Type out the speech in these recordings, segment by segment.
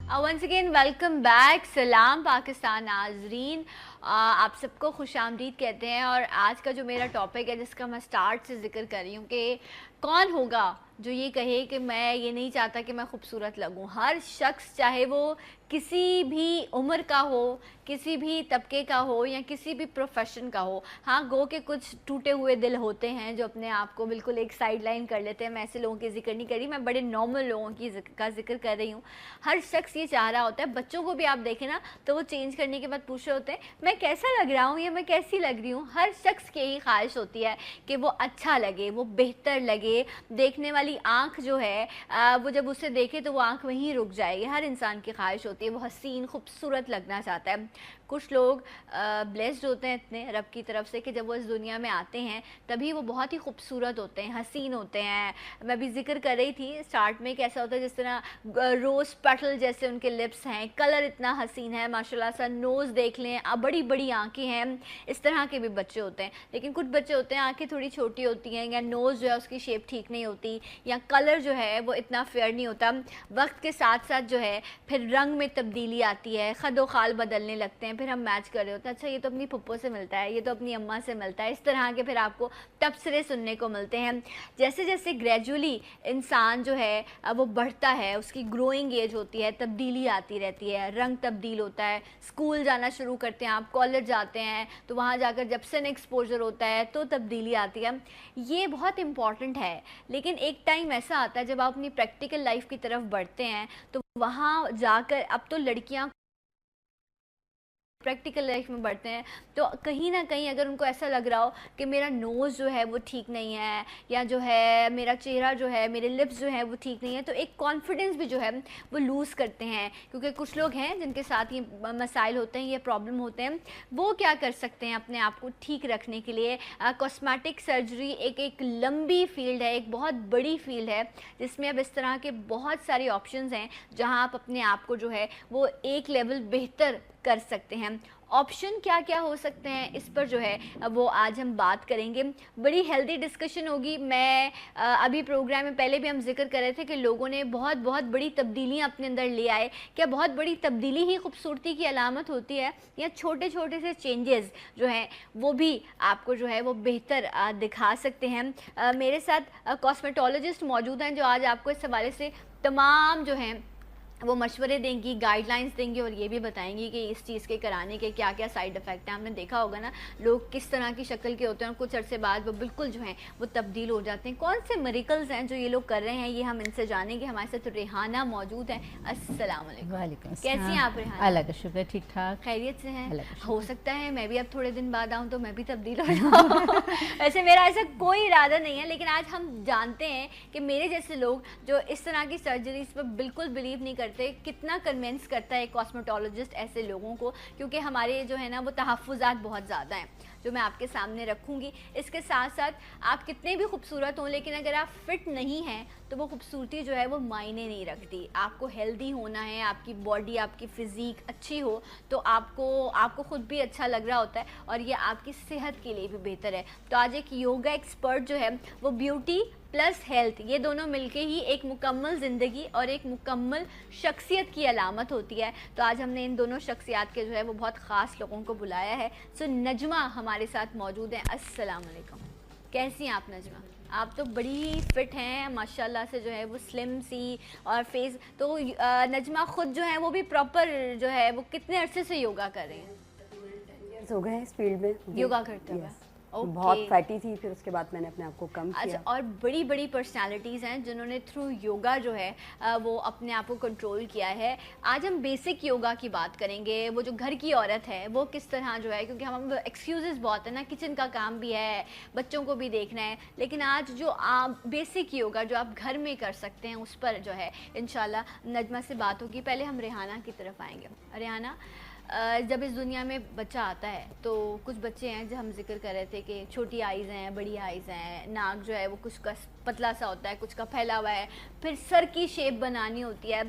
Once again welcome back. सलाम पाकिस्तान नाजरीन, आप सबको खुश आमदीद कहते हैं। और आज का जो मेरा टॉपिक है जिसका मैं स्टार्ट से जिक्र कर रही हूँ कि कौन होगा जो ये कहे कि मैं ये नहीं चाहता कि मैं खूबसूरत लगूं। हर शख्स, चाहे वो किसी भी उम्र का हो, किसी भी तबके का हो या किसी भी प्रोफेशन का हो, हाँ गो के कुछ टूटे हुए दिल होते हैं जो अपने आप को बिल्कुल एक साइड लाइन कर लेते हैं। मैं ऐसे लोगों की जिक्र नहीं कर रही, मैं बड़े नॉर्मल लोगों की का जिक्र कर रही हूँ। हर शख्स ये चाह रहा होता है, बच्चों को भी आप देखें ना तो वो चेंज करने के बाद पूछ रहे होते हैं मैं कैसा लग रहा हूँ या मैं कैसी लग रही हूँ। हर शख्स की यही ख्वाहिश होती है कि वो अच्छा लगे, वो बेहतर लगे। देखने वाली आँख जो है वो जब उसे देखे तो वो आँख वहीं रुक जाएगी। हर इंसान की ख्वाहिश होती है, वो हसीन खूबसूरत लगना चाहता है। कुछ लोग ब्लेस्ड होते हैं इतने रब की तरफ से कि जब वो इस दुनिया में आते हैं तभी वो बहुत ही खूबसूरत होते हैं, हसीन होते हैं। मैं भी जिक्र कर रही थी स्टार्ट में, कैसा होता है जिस तरह रोज़ पेटल जैसे उनके लिप्स हैं, कलर इतना हसीन है माशाल्लाह सा, नोज़ देख लें, बड़ी बड़ी आँखें हैं। इस तरह के भी बच्चे होते हैं। लेकिन कुछ बच्चे होते हैं आँखें थोड़ी छोटी होती हैं, या नोज़ जो है उसकी शेप ठीक नहीं होती, या कलर जो है वो इतना फेयर नहीं होता। वक्त के साथ साथ जो है फिर रंग में तब्दीली आती है, खदो खाल बदलने लगते हैं, फिर हम मैच कर रहे होते हैं, अच्छा ये तो अपनी पप्पो से मिलता है, ये तो अपनी अम्मा से मिलता है। इस तरह के फिर आपको तबसरे सुनने को मिलते हैं। जैसे जैसे ग्रेजुअली इंसान जो है वो बढ़ता है, उसकी ग्रोइंग एज होती है, तब्दीली आती रहती है, रंग तब्दील होता है। स्कूल जाना शुरू करते हैं आप, कॉलेज जाते हैं तो वहाँ जाकर जब सन एक्सपोजर होता है तो तब्दीली आती है। ये बहुत इंपॉर्टेंट है। लेकिन एक टाइम ऐसा आता है जब आप अपनी प्रैक्टिकल लाइफ की तरफ बढ़ते हैं तो वहाँ जाकर, अब तो लड़कियाँ प्रैक्टिकल लाइफ में बढ़ते हैं तो कहीं ना कहीं अगर उनको ऐसा लग रहा हो कि मेरा नोज़ जो है वो ठीक नहीं है, या जो है मेरा चेहरा जो है, मेरे लिप्स जो है वो ठीक नहीं है, तो एक कॉन्फिडेंस भी जो है वो लूज़ करते हैं। क्योंकि कुछ लोग हैं जिनके साथ ये मसाइल होते हैं, ये प्रॉब्लम होते हैं। वो क्या कर सकते हैं अपने आप को ठीक रखने के लिए? कॉस्मेटिक सर्जरी एक लंबी फील्ड है, एक बहुत बड़ी फील्ड है, जिसमें अब इस तरह के बहुत सारे ऑप्शंस हैं जहाँ आप अपने आप को जो है वो एक लेवल बेहतर कर सकते हैं। ऑप्शन क्या क्या हो सकते हैं इस पर जो है वो आज हम बात करेंगे। बड़ी हेल्दी डिस्कशन होगी। मैं अभी प्रोग्राम में पहले भी हम जिक्र कर रहे थे कि लोगों ने बहुत बहुत बड़ी तब्दीलियां अपने अंदर ले आए। क्या बहुत बड़ी तब्दीली ही खूबसूरती की अलामत होती है, या छोटे छोटे से चेंजेस जो हैं वो भी आपको जो है वो बेहतर दिखा सकते हैं? मेरे साथ कॉस्मेटोलॉजिस्ट मौजूद हैं जो आज आपको इस हवाले से तमाम जो हैं वो मशवरे देंगी, गाइडलाइंस देंगी, और ये भी बताएंगी कि इस चीज़ के कराने के क्या क्या साइड इफ़ेक्ट हैं। आपने देखा होगा ना लोग किस तरह की शक्ल के होते हैं और कुछ अरसे बाद वो बिल्कुल जो हैं वो तब्दील हो जाते हैं। कौन से मिरेकल्स हैं जो ये लोग कर रहे हैं, ये हम इनसे जानेंगे। हमारे साथ रेहाना मौजूद है। अस्सलाम वालेकुम। वालेकुम कैसी हैं आप रेहाना? अल्लाह का शुक्र, ठीक ठाक, खैरियत से हैं? अल्लाह का हो सकता है मैं भी अब थोड़े दिन बाद आऊँ तो मैं भी तब्दील हो जाऊँ। वैसे मेरा ऐसा कोई इरादा नहीं है, लेकिन आज हम जानते हैं कि मेरे जैसे लोग जो इस तरह की सर्जरीज पर बिल्कुल बिलीव नहीं करते, कितना कन्विंस करता है कॉस्मेटोलॉजिस्ट ऐसे लोगों को। क्योंकि हमारे जो है ना वो तहफ़्फ़ुज़ात बहुत ज़्यादा हैं जो मैं आपके सामने रखूँगी। इसके साथ साथ आप कितने भी खूबसूरत हों, लेकिन अगर आप फिट नहीं हैं तो वो खूबसूरती जो है वो मायने नहीं रखती। आपको हेल्दी होना है, आपकी बॉडी, आपकी फ़िज़ीक अच्छी हो तो आपको ख़ुद भी अच्छा लग रहा होता है, और ये आपकी सेहत के लिए भी बेहतर है। तो आज एक योगा एक्सपर्ट जो है वो ब्यूटी प्लस हेल्थ, ये दोनों मिलके ही एक मुकम्मल ज़िंदगी और एक मुकम्मल शख्सियत की अलामत होती है। तो आज हमने इन दोनों शख्सियात के जो है वो बहुत ख़ास लोगों को बुलाया है। सो नजमा हमारे साथ मौजूद हैं। अस्सलाम वालेकुम। कैसी हैं आप नजमा? आप तो बड़ी फिट हैं माशाल्लाह से, जो है वो स्लिम सी और फेस। तो नजमा खुद जो है वो भी प्रॉपर जो है वो कितने अरसे से योगा कर रही हैं? हो गए इस फील्ड में योगा करते हुए। Okay. बहुत फैटी थी, फिर उसके बाद मैंने अपने आप को कम किया। अच्छा, और बड़ी बड़ी पर्सनालिटीज़ हैं जिन्होंने थ्रू योगा जो है वो अपने आप को कंट्रोल किया है। आज हम बेसिक योगा की बात करेंगे। वो जो घर की औरत है वो किस तरह जो है, क्योंकि हम एक्सक्यूज़ेस बहुत है ना, किचन का काम भी है, बच्चों को भी देखना है, लेकिन आज जो आप बेसिक योगा जो आप घर में कर सकते हैं उस पर जो है इंशाल्लाह नजमा से बात होगी। पहले हम रेहाना की तरफ आएंगे। रेहाना, जब इस दुनिया में बच्चा आता है तो कुछ बच्चे हैं जो हम जिक्र कर रहे थे कि छोटी आइज़ हैं, बड़ी आइज़ हैं, नाक जो है वो कुछ का पतला सा होता है, कुछ का फैला हुआ है, फिर सर की शेप बनानी होती है।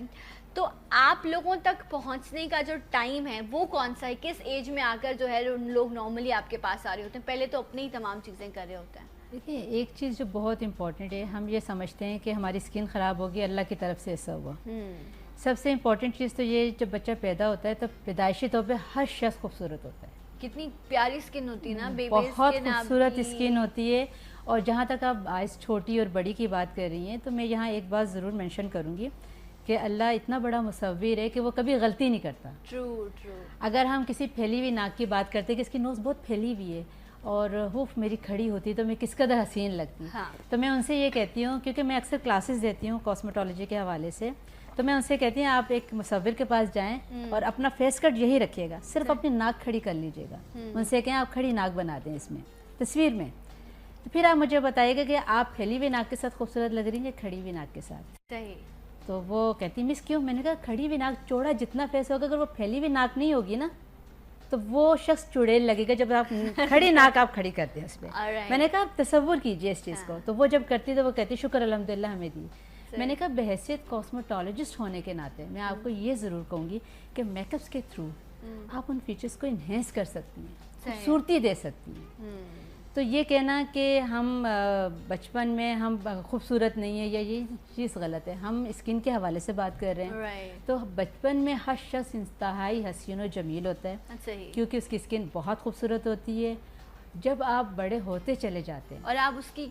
तो आप लोगों तक पहुंचने का जो टाइम है वो कौन सा है? किस एज में आकर जो है लोग नॉर्मली आपके पास आ रहे होते हैं? पहले तो अपनी ही तमाम चीज़ें कर रहे होते हैं। देखिए, एक चीज़ जो बहुत इम्पॉर्टेंट है, हम ये समझते हैं कि हमारी स्किन ख़राब होगी, अल्लाह की तरफ से ऐसा हुआ। सबसे इम्पोर्टेंट चीज़ तो ये, जब बच्चा पैदा होता है तो पैदाइशी तौर पे हर शख्स खूबसूरत होता है। कितनी प्यारी स्किन होती है ना, बेबी बहुत स्किन खूबसूरत आपकी। स्किन होती है। और जहाँ तक आप आइज़ छोटी और बड़ी की बात कर रही हैं, तो मैं यहाँ एक बात ज़रूर मेंशन करूँगी कि अल्लाह इतना बड़ा मुसव्विर है कि वो कभी गलती नहीं करता। True true. अगर हम किसी फैली हुई नाक की बात करते हैं कि इसकी नोज़ बहुत फैली हुई है और हुफ मेरी खड़ी होती तो मैं किस कदर हसीन लगती। हाँ। तो मैं उनसे ये कहती हूँ, क्योंकि मैं अक्सर क्लासेस देती हूँ कॉस्मेटोलॉजी के हवाले से, तो मैं उनसे कहती हूँ आप एक मुसव्विर के पास जाएं और अपना फेस कट यही रखिएगा, सिर्फ अपनी नाक खड़ी कर लीजिएगा। उनसे कहें आप खड़ी नाक बना दें इसमें तस्वीर में, तो फिर आप मुझे बताइएगा कि आप फैली हुई नाक के साथ खूबसूरत लग रही हैं या खड़ी हुई नाक के साथ। सही। तो वो कहती मिस क्यों? मैंने कहा खड़ी हुई नाक, चौड़ा जितना फेस होगा, अगर वो फैली हुई नाक नहीं होगी ना तो वो शख्स चुड़ैल लगेगा जब आप खड़ी नाक आप खड़ी करते हैं उस पर। Alright. मैंने कहा आप तसव्वुर कीजिए इस चीज़ को। तो वो जब करती तो वो कहती शुक्र अल्हम्दुलिल्लाह हमें दी। मैंने कहा बहैसियत कॉस्मेटोलॉजिस्ट होने के नाते मैं आपको ये ज़रूर कहूँगी कि मेकअप्स के थ्रू आप उन फीचर्स को इन्हेंस कर सकती हैं, खूबसूरती दे सकती हैं। तो ये कहना कि हम बचपन में हम खूबसूरत नहीं है या ये चीज़ गलत है। हम स्किन के हवाले से बात कर रहे हैं। Right. तो बचपन में हर शख्स इंतहाई हसीन और जमील होता है, सही। क्योंकि उसकी स्किन बहुत खूबसूरत होती है। जब आप बड़े होते चले जाते हैं और आप उसकी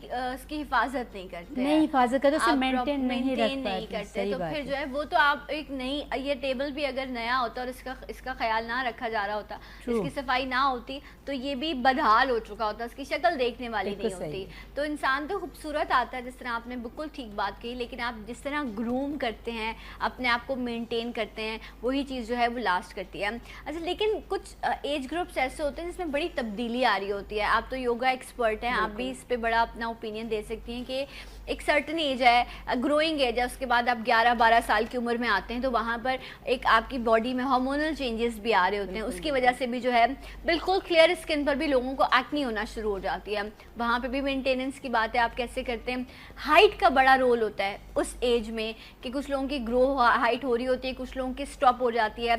हिफाजत नहीं करते, नहीं हिफाजत करते, उसे आप मेंटेन नहीं रख नहीं पाते। करते, सही तो बात फिर है। जो है वो तो आप एक नई, ये टेबल भी अगर नया होता और इसका ख्याल ना रखा जा रहा होता, True. इसकी सफाई ना होती, तो ये भी बदहाल हो चुका होता, इसकी शक्ल देखने वाली नहीं बिल्कुल होती। सही। तो इंसान तो खूबसूरत आता है, जिस तरह आपने बिल्कुल ठीक बात कही, लेकिन आप जिस तरह ग्रूम करते हैं, अपने आप को मेंटेन करते हैं, वही चीज़ जो है वो लास्ट करती है। अच्छा, लेकिन कुछ एज ग्रुप्स ऐसे होते हैं जिसमें बड़ी तब्दीली आ रही होती है। आप तो योगा एक्सपर्ट हैं, आप भी इस पे बड़ा अपना ओपिनियन दे सकती हैं कि एक सर्टन एज है, ग्रोइंग एज है, उसके बाद आप 11-12 साल की उम्र में आते हैं, तो वहाँ पर एक आपकी बॉडी में हार्मोनल चेंजेस भी आ रहे होते हैं। उसकी वजह से भी जो है बिल्कुल क्लियर स्किन पर भी लोगों को एक्ने होना शुरू हो जाती है। वहाँ पे भी मेंटेनेंस की बात है, आप कैसे करते हैं। हाइट का बड़ा रोल होता है उस एज में कि कुछ लोगों की ग्रो हाइट हो रही होती है, कुछ लोगों की स्टॉप हो जाती है।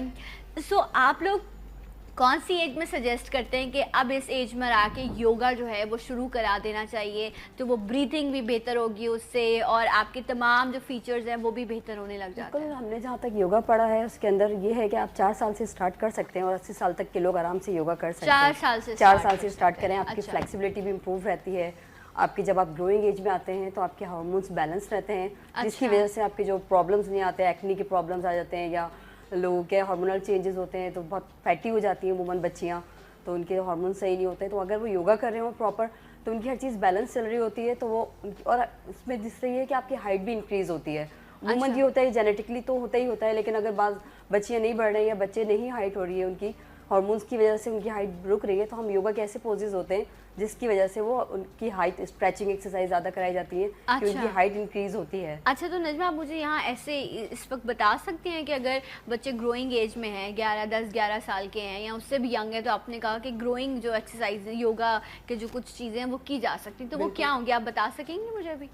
सो आप लोग कौन सी एज में सजेस्ट करते हैं कि अब इस एज में आके योगा जो है वो शुरू करा देना चाहिए, तो वो ब्रीथिंग भी बेहतर होगी उससे और आपके तमाम जो फीचर्स हैं वो भी बेहतर होने लग जाते बिल्कुल। हैं। हमने जहाँ तक योगा पढ़ा है उसके अंदर ये है कि आप 4 साल से स्टार्ट कर सकते हैं और 80 साल तक के लोग आराम से योगा कर सकते हैं। 4 साल से 4 साल से स्टार्ट करें, आपकी अच्छा। फ्लेक्सिबिलिटी भी इम्प्रूव रहती है। आपकी जब आप ग्रोइंग एज में आते हैं तो आपके हार्मोन्स बैलेंस रहते हैं, जिसकी अच्छा। वजह से आपके जो प्रॉब्लम्स नहीं आते, एक्ने के प्रॉब्लम्स आ जाते हैं या लोगों के हार्मोनल चेंजेस होते हैं तो बहुत फैटी हो जाती हैं वुमन बच्चियाँ, तो उनके हार्मोन सही नहीं होते। तो अगर वो योगा कर रहे हो प्रॉपर तो उनकी हर चीज़ बैलेंस चल रही होती है, तो वो और उसमें जिससे ये है कि आपकी हाइट भी इंक्रीज़ होती है। वुमन ये होता है जेनेटिकली तो होता ही होता है, लेकिन अगर बाज़ बच्चियाँ नहीं बढ़ रही या बच्चे नहीं हाइट हो रही है, उनकी हार्मोन्स की वजह से उनकी हाइट रुक रही है, तो हम योगा के ऐसे पोजेज होते हैं जिसकी वजह से वो उनकी हाइट, स्ट्रेचिंग एक्सरसाइज ज़्यादा कराई जाती है कि उनकी हाइट इंक्रीज होती है। अच्छा, तो नजमा आप मुझे यहाँ ऐसे इस वक्त बता सकते हैं कि अगर बच्चे ग्रोइंग एज में हैं, 10-11 साल के हैं या उससे भी यंग है, तो आपने कहा कि ग्रोइंग जो एक्सरसाइज योगा के जो कुछ चीज़ें हैं वो की जा सकती, तो वो क्या होंगी, आप बता सकेंगे मुझे अभी?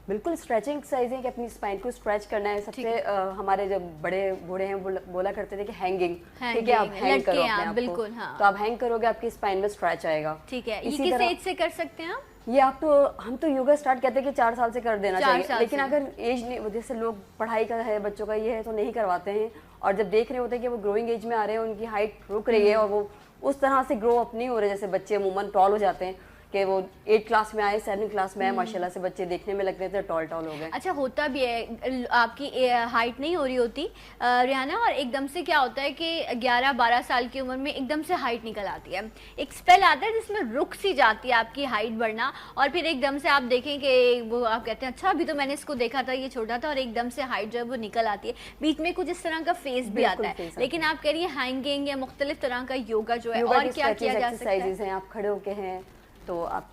बिल्कुल, स्ट्रेचिंग एक्सरसाइज है कि अपनी स्पाइन को स्ट्रेच करना है। सबसे हमारे जब बड़े बूढ़े हैं वो बोला करते थे कि हैंगिंग, ठीक है, आप हैंग करो अपने आप को, हाँ। तो आप हैंग करोगे आपकी स्पाइन में स्ट्रेच आएगा। ठीक है, ये किस एज से कर सकते हैं आप? ये आप तो हम तो योगा स्टार्ट कहते हैं कि 4 साल से कर देना चाहिए, लेकिन अगर एज नहीं, जैसे लोग पढ़ाई का है बच्चों का ये है तो नहीं करवाते हैं, और जब देख रहे होते हैं कि वो ग्रोइंग एज में आ रहे हैं, उनकी हाइट रुक रही है और वो उस तरह से ग्रो अप नहीं हो रहे, जैसे बच्चे अमूमन टॉल हो जाते हैं कि वो 8 क्लास में आए, 7 क्लास में आए, माशाल्लाह से बच्चे देखने में लग रहे थे टॉल हो गए। अच्छा, होता भी है, आपकी हाइट नहीं हो रही होती रिहाना, और एकदम से क्या होता है कि 11-12 साल की उम्र में एकदम से हाइट निकल आती है, एक स्पेल आता है जिसमें रुक सी जाती है आपकी हाइट बढ़ना, और फिर एकदम से आप देखें कि वो आप कहते हैं अच्छा अभी तो मैंने इसको देखा था ये छोटा था, और एकदम से हाइट जो है वो निकल आती है। बीच में कुछ इस तरह का फेस भी आता है, लेकिन आप कह रही है हैंगिंग या मुख्तलिफ तरह का योगा जो है, और क्या किया जा सकता है? आप खड़े होके हैं तो आप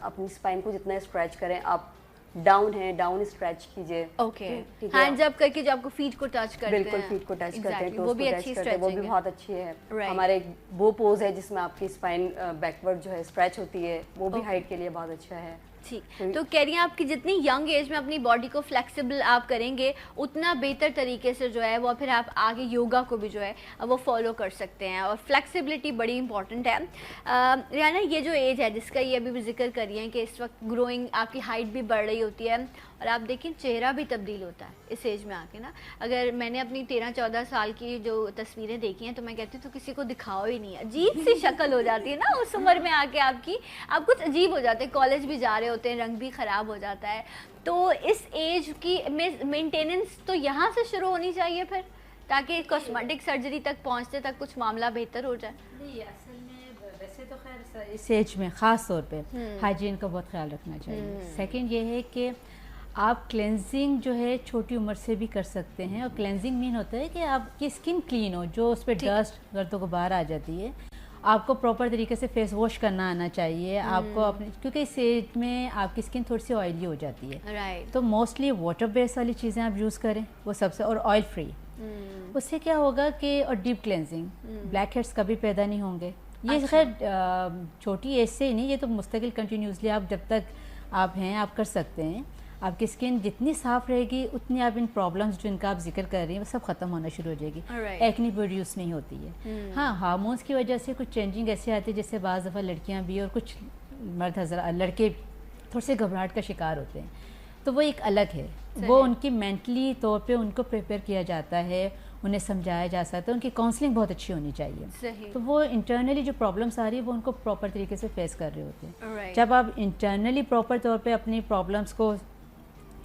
अपनी स्पाइन को जितना स्ट्रेच करें, आप डाउन है डाउन स्ट्रेच कीजिए, ओके, हैंड्स अप करके जो आपको फीट को टच करते हैं, बिल्कुल फीट को टच करते हैं, वो भी अच्छी स्ट्रेचिंग है, वो भी बहुत अच्छी है। हमारे एक वो पोज है जिसमें आपकी स्पाइन बैकवर्ड जो है स्ट्रेच होती है, वो भी हाइट के लिए बहुत अच्छा है। ठीक, तो कह रही हैं आपकी जितनी यंग एज में अपनी बॉडी को फ्लेक्सिबल आप करेंगे उतना बेहतर तरीके से जो है वो फिर आप आगे योगा को भी जो है वो फॉलो कर सकते हैं, और फ्लेक्सिबिलिटी बड़ी इंपॉर्टेंट है। रिहाना, ये जो एज है जिसका ये अभी भी जिक्र करिए कि इस वक्त ग्रोइंग आपकी हाइट भी बढ़ रही होती है और आप देखें चेहरा भी तब्दील होता है इस एज में आके ना। अगर मैंने अपनी 13-14 साल की जो तस्वीरें देखी हैं तो मैं कहती हूँ तो किसी को दिखाओ ही नहीं, अजीब सी शक्ल हो जाती है ना उस उम्र में आके आपकी, आप कुछ अजीब हो जाते हैं, कॉलेज भी जा रहे होते हैं, रंग भी ख़राब हो जाता है। तो इस एज की मेंटेनेंस तो यहाँ से शुरू होनी चाहिए फिर, ताकि कॉस्मेटिक सर्जरी तक पहुँचते तक कुछ मामला बेहतर हो जाए। नहीं, असल में वैसे तो खैर इस एज में ख़ास तौर पे हाइजीन का बहुत ख्याल रखना चाहिए। सेकंड ये है कि आप क्लेंजिंग जो है छोटी उम्र से भी कर सकते हैं, और क्लेंजिंग मीन होता है कि आपकी स्किन क्लीन हो, जो उस पर डस्ट गर्दों को बाहर आ जाती है, आपको प्रॉपर तरीके से फेस वॉश करना आना चाहिए आपको अपने, क्योंकि इस एज में आपकी स्किन थोड़ी सी ऑयली हो जाती है। राइट। तो मोस्टली वाटर बेस्ड वाली चीज़ें आप यूज़ करें, वो सबसे, और ऑयल फ्री। उससे क्या होगा कि, और डीप क्लेंजिंग, ब्लैक हेड्स कभी पैदा नहीं होंगे। ये खैर छोटी एज से ही नहीं, ये तो मुस्तकिल कंटिन्यूसली आप जब तक आप हैं आप कर सकते हैं। आपकी स्किन जितनी साफ रहेगी उतनी आप इन प्रॉब्लम्स जो इनका आप जिक्र कर रही हैं वो सब ख़त्म होना शुरू हो जाएगी। एक्ने प्रोड्यूस नहीं होती है। हाँ, हार्मोन्स की वजह से कुछ चेंजिंग ऐसे आती है जिससे बाज़ दफ़ा लड़कियाँ भी और कुछ मर्द लड़के थोड़े से घबराहट का शिकार होते हैं, तो वो एक अलग है। वो उनकी मेंटली तौर पे उनको प्रिपेयर किया जाता है, उन्हें समझाया जा सकता है, उनकी काउंसलिंग बहुत अच्छी होनी चाहिए। तो वो इंटरनली जो प्रॉब्लम्स आ रही है वो उनको प्रॉपर तरीके से फेस कर रहे होते हैं। जब आप इंटरनली प्रॉपर तौर पे अपनी प्रॉब्लम्स को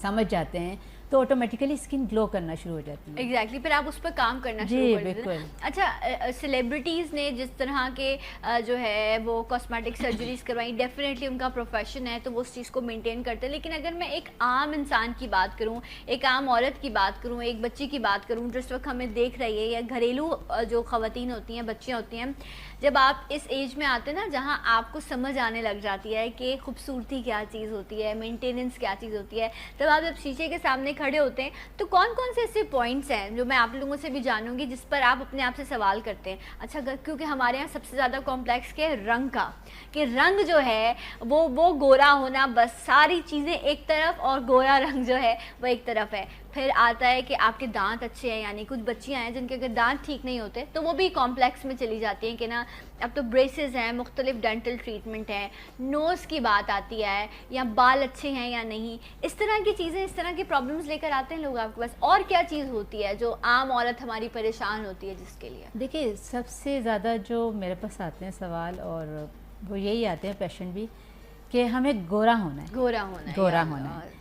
समझ जाते हैं तो ऑटोमेटिकली स्किन ग्लो करना शुरू हो जाती है। एग्जैक्टली, फिर आप उस पर काम करना शुरू कर देते हैं। अच्छा, सेलिब्रिटीज़ ने जिस तरह के जो है वो कॉस्मेटिक सर्जरीज करवाई, डेफिनेटली उनका प्रोफेशन है तो वो उस चीज़ को मेंटेन करते हैं। लेकिन अगर मैं एक आम इंसान की बात करूं, एक आम औरत की बात करूं, एक बच्ची की बात करूं जो इस वक्त हमें देख रही है, या घरेलू जो ख़वातीन होती हैं, बच्चियाँ होती हैं, जब आप इस एज में आते हैं ना जहाँ आपको समझ आने लग जाती है कि खूबसूरती क्या चीज़ होती है, मेंटेनेंस क्या चीज़ होती है, तब आप जब शीशे के सामने खड़े होते हैं तो कौन कौन से ऐसे पॉइंट्स हैं जो मैं आप लोगों से भी जानूंगी जिस पर आप अपने आप से सवाल करते हैं? अच्छा, क्योंकि हमारे यहाँ सबसे ज़्यादा कॉम्प्लेक्स क्या है, रंग का, कि रंग जो है वो गोरा होना, बस सारी चीज़ें एक तरफ और गोरा रंग जो है वो एक तरफ है। फिर आता है कि आपके दांत अच्छे हैं, यानी कुछ बच्चियां हैं जिनके अगर दांत ठीक नहीं होते तो वो भी कॉम्प्लेक्स में चली जाती हैं कि ना अब तो ब्रेसेस हैं, मुख्तलिफ डेंटल ट्रीटमेंट है, नोज़ की बात आती है, या बाल अच्छे हैं या नहीं, इस तरह की चीज़ें, इस तरह की प्रॉब्लम्स लेकर आते हैं लोग आपके पास। और क्या चीज़ होती है जो आम औरत हमारी परेशान होती है जिसके लिए? देखिए, सबसे ज़्यादा जो मेरे पास आते हैं सवाल, और वो यही आते हैं पेशेंट भी, कि हमें गोरा होना है, गोरा होना है।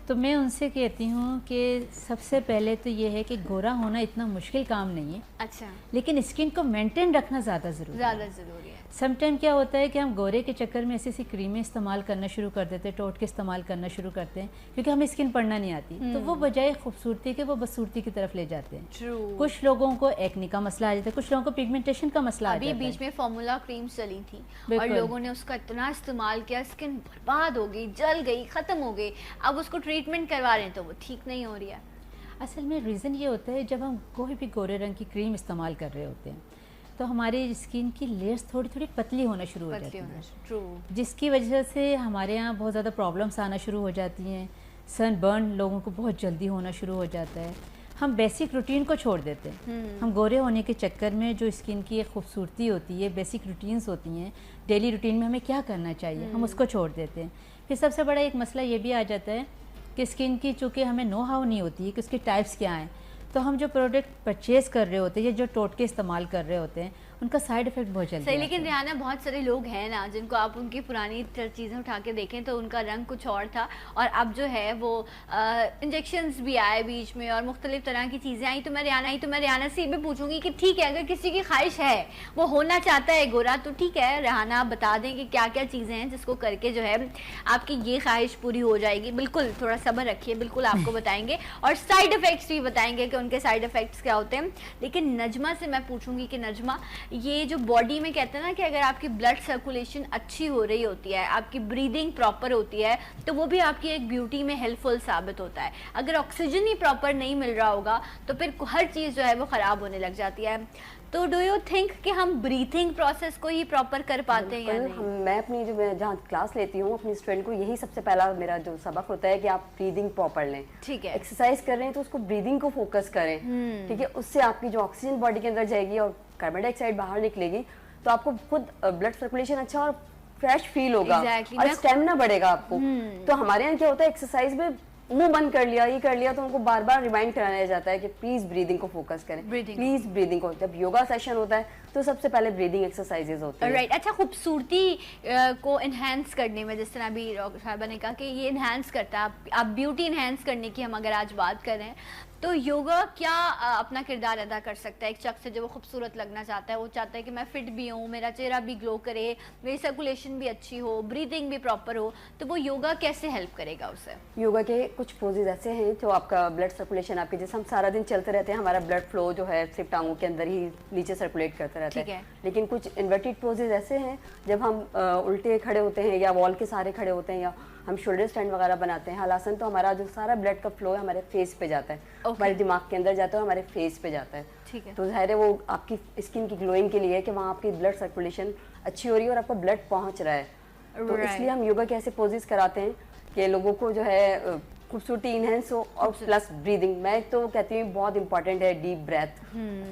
तो मैं उनसे कहती हूँ कि सबसे पहले तो ये है कि गोरा होना इतना मुश्किल काम नहीं है। अच्छा। लेकिन स्किन को मेंटेन रखना ज़्यादा ज़रूरी है। समटाइम क्या होता है कि हम गोरे के चक्कर में ऐसी ऐसी क्रीमें इस्तेमाल करना शुरू कर देते हैं, टोटके इस्तेमाल करना शुरू करते हैं, क्योंकि हमें स्किन पढ़ना नहीं आती, तो वो बजाय खूबसूरती के वो बदसूरती की तरफ ले जाते हैं। कुछ लोगों को एक्ने का मसला आ जाता है, कुछ लोगों को पिगमेंटेशन का मसला आ जाता है। बीच में फॉर्मूला क्रीम चली थी और लोगों ने उसका इतना इस्तेमाल किया, स्किन बर्बाद हो गई, जल गई, ख़त्म हो गई। अब उसको ट्रीटमेंट करवा रहे हैं तो वो ठीक नहीं हो रही है। असल में रीज़न ये होता है, जब हम कोई भी गोरे रंग की क्रीम इस्तेमाल कर रहे होते हैं तो हमारी स्किन की लेयर्स थोड़ी थोड़ी पतली होना शुरू हो जाती हैं, जिसकी वजह से हमारे यहाँ बहुत ज़्यादा प्रॉब्लम्स आना शुरू हो जाती हैं। सनबर्न लोगों को बहुत जल्दी होना शुरू हो जाता है। हम बेसिक रूटीन को छोड़ देते हैं। हम गोरे होने के चक्कर में जो स्किन की एक खूबसूरती होती है, बेसिक रूटीन्स होती हैं, डेली रूटीन में हमें क्या करना चाहिए, हम उसको छोड़ देते हैं। फिर सबसे बड़ा एक मसला ये भी आ जाता है कि स्किन की चूँकि हमें नो हाउ नहीं होती है कि उसके टाइप्स क्या हैं, तो हम जो प्रोडक्ट परचेज़ कर रहे होते हैं या जो टोटके इस्तेमाल कर रहे होते हैं उनका साइड इफेक्ट बहुत जल्दी सही। लेकिन रिहाना, बहुत सारे लोग हैं ना जिनको आप उनकी पुरानी चीज़ें उठा के देखें तो उनका रंग कुछ और था, और अब जो है वो इंजेक्शंस भी आए बीच में और मुख्तलिफ तरह की चीज़ें आई। तो मैं रिहाना से ये भी पूछूंगी कि ठीक है, अगर किसी की ख्वाहिश है, वो होना चाहता है गोरा, तो ठीक है रिहाना, आप बता दें कि क्या क्या चीज़ें हैं जिसको करके जो है आपकी ये ख्वाहिश पूरी हो जाएगी। बिल्कुल, थोड़ा सब्र रखिए, बिल्कुल आपको बताएंगे और साइड इफ़ेक्ट्स भी बताएंगे कि उनके साइड इफ़ेक्ट्स क्या होते हैं। लेकिन नजमा से मैं पूछूंगी कि नजमा, ये जो बॉडी में कहते हैं ना कि अगर आपकी ब्लड सर्कुलेशन अच्छी हो रही होती है, आपकी ब्रीदिंग प्रॉपर होती है, तो वो भी आपकी एक ब्यूटी में हेल्पफुल साबित होता है। अगर ऑक्सीजन ही प्रॉपर नहीं मिल रहा होगा तो फिर हर चीज़ जो है वो ख़राब होने लग जाती है। तो डू यू थिंक कि हम ब्रीथिंग प्रोसेस को ही प्रॉपर कर पाते हैं या नहीं? मैं अपनी जो मैं जहाँ क्लास लेती हूँ अपनी स्टूडेंट को, यही सबसे पहला मेरा जो सबक होता है कि आप ब्रीदिंग प्रॉपर लें। ठीक है। एक्सरसाइज कर रहे हैं तो उसको ब्रीदिंग को फोकस करें, ठीक है। उससे आपकी जो ऑक्सीजन बॉडी के अंदर जाएगी और कार्बन डाइऑक्साइड बाहर निकलेगी, तो आपको खुद ब्लड सर्कुलेशन अच्छा और फ्रेश फील होगा और स्टेमिना बढ़ेगा आपको। तो हमारे यहाँ क्या होता है, एक्सरसाइज में मुंह बंद कर लिया, ये कर लिया, तो उनको बार बार रिमाइंड कराया जाता है कि प्लीज ब्रीदिंग को फोकस करें, प्लीज ब्रीदिंग को। जब योगा सेशन होता है तो सबसे पहले ब्रीदिंग एक्सरसाइजेज होती है। राइट। अच्छा, खूबसूरती को इन्हेंस करने में, जिस तरह अभी साहिबा ने कहा कि ये इन्हेंस करता है, आप ब्यूटी इन्हेंस करने की हम अगर आज बात करें, तो योगा क्या अपना किरदार अदा कर सकता है? एक शख्स जो वो खूबसूरत लगना चाहता है, वो चाहता है कि मैं फिट भी हूँ, मेरा चेहरा भी ग्लो करे, मेरी सर्कुलेशन भी अच्छी हो, ब्रीदिंग भी प्रॉपर हो, तो वो योगा कैसे हेल्प करेगा उसे? योगा के कुछ पोजेज ऐसे हैं जो आपका ब्लड सर्कुलेशन, आपके जैसे हम सारा दिन चलते रहते हैं, हमारा ब्लड फ्लो जो है सिर्फ टांगों के अंदर ही नीचे सर्कुलेट करता रहता है। लेकिन कुछ इन्वर्टेड पोजेज ऐसे हैं जब हम उल्टे खड़े होते हैं या वॉल के सहारे खड़े होते हैं या हम शोल्डर स्टैंड वगैरह बनाते हैं हलासन, तो हमारा जो सारा ब्लड का फ्लो है हमारे फेस पे जाता है, हमारे दिमाग के अंदर जाता है, हमारे फेस पे जाता है। ठीक है। तो जाहिर है वो आपकी स्किन की ग्लोइंग के लिए है कि वहाँ आपकी ब्लड सर्कुलेशन अच्छी हो रही है और आपका ब्लड पहुँच रहा है। तो इसलिए हम योगा के ऐसे पोजेज कराते हैं कि लोगों को जो है खूबसूरती इनहेंस हो और प्लस ब्रीदिंग। मैं तो कहती हूँ बहुत इंपॉर्टेंट है डीप ब्रेथ,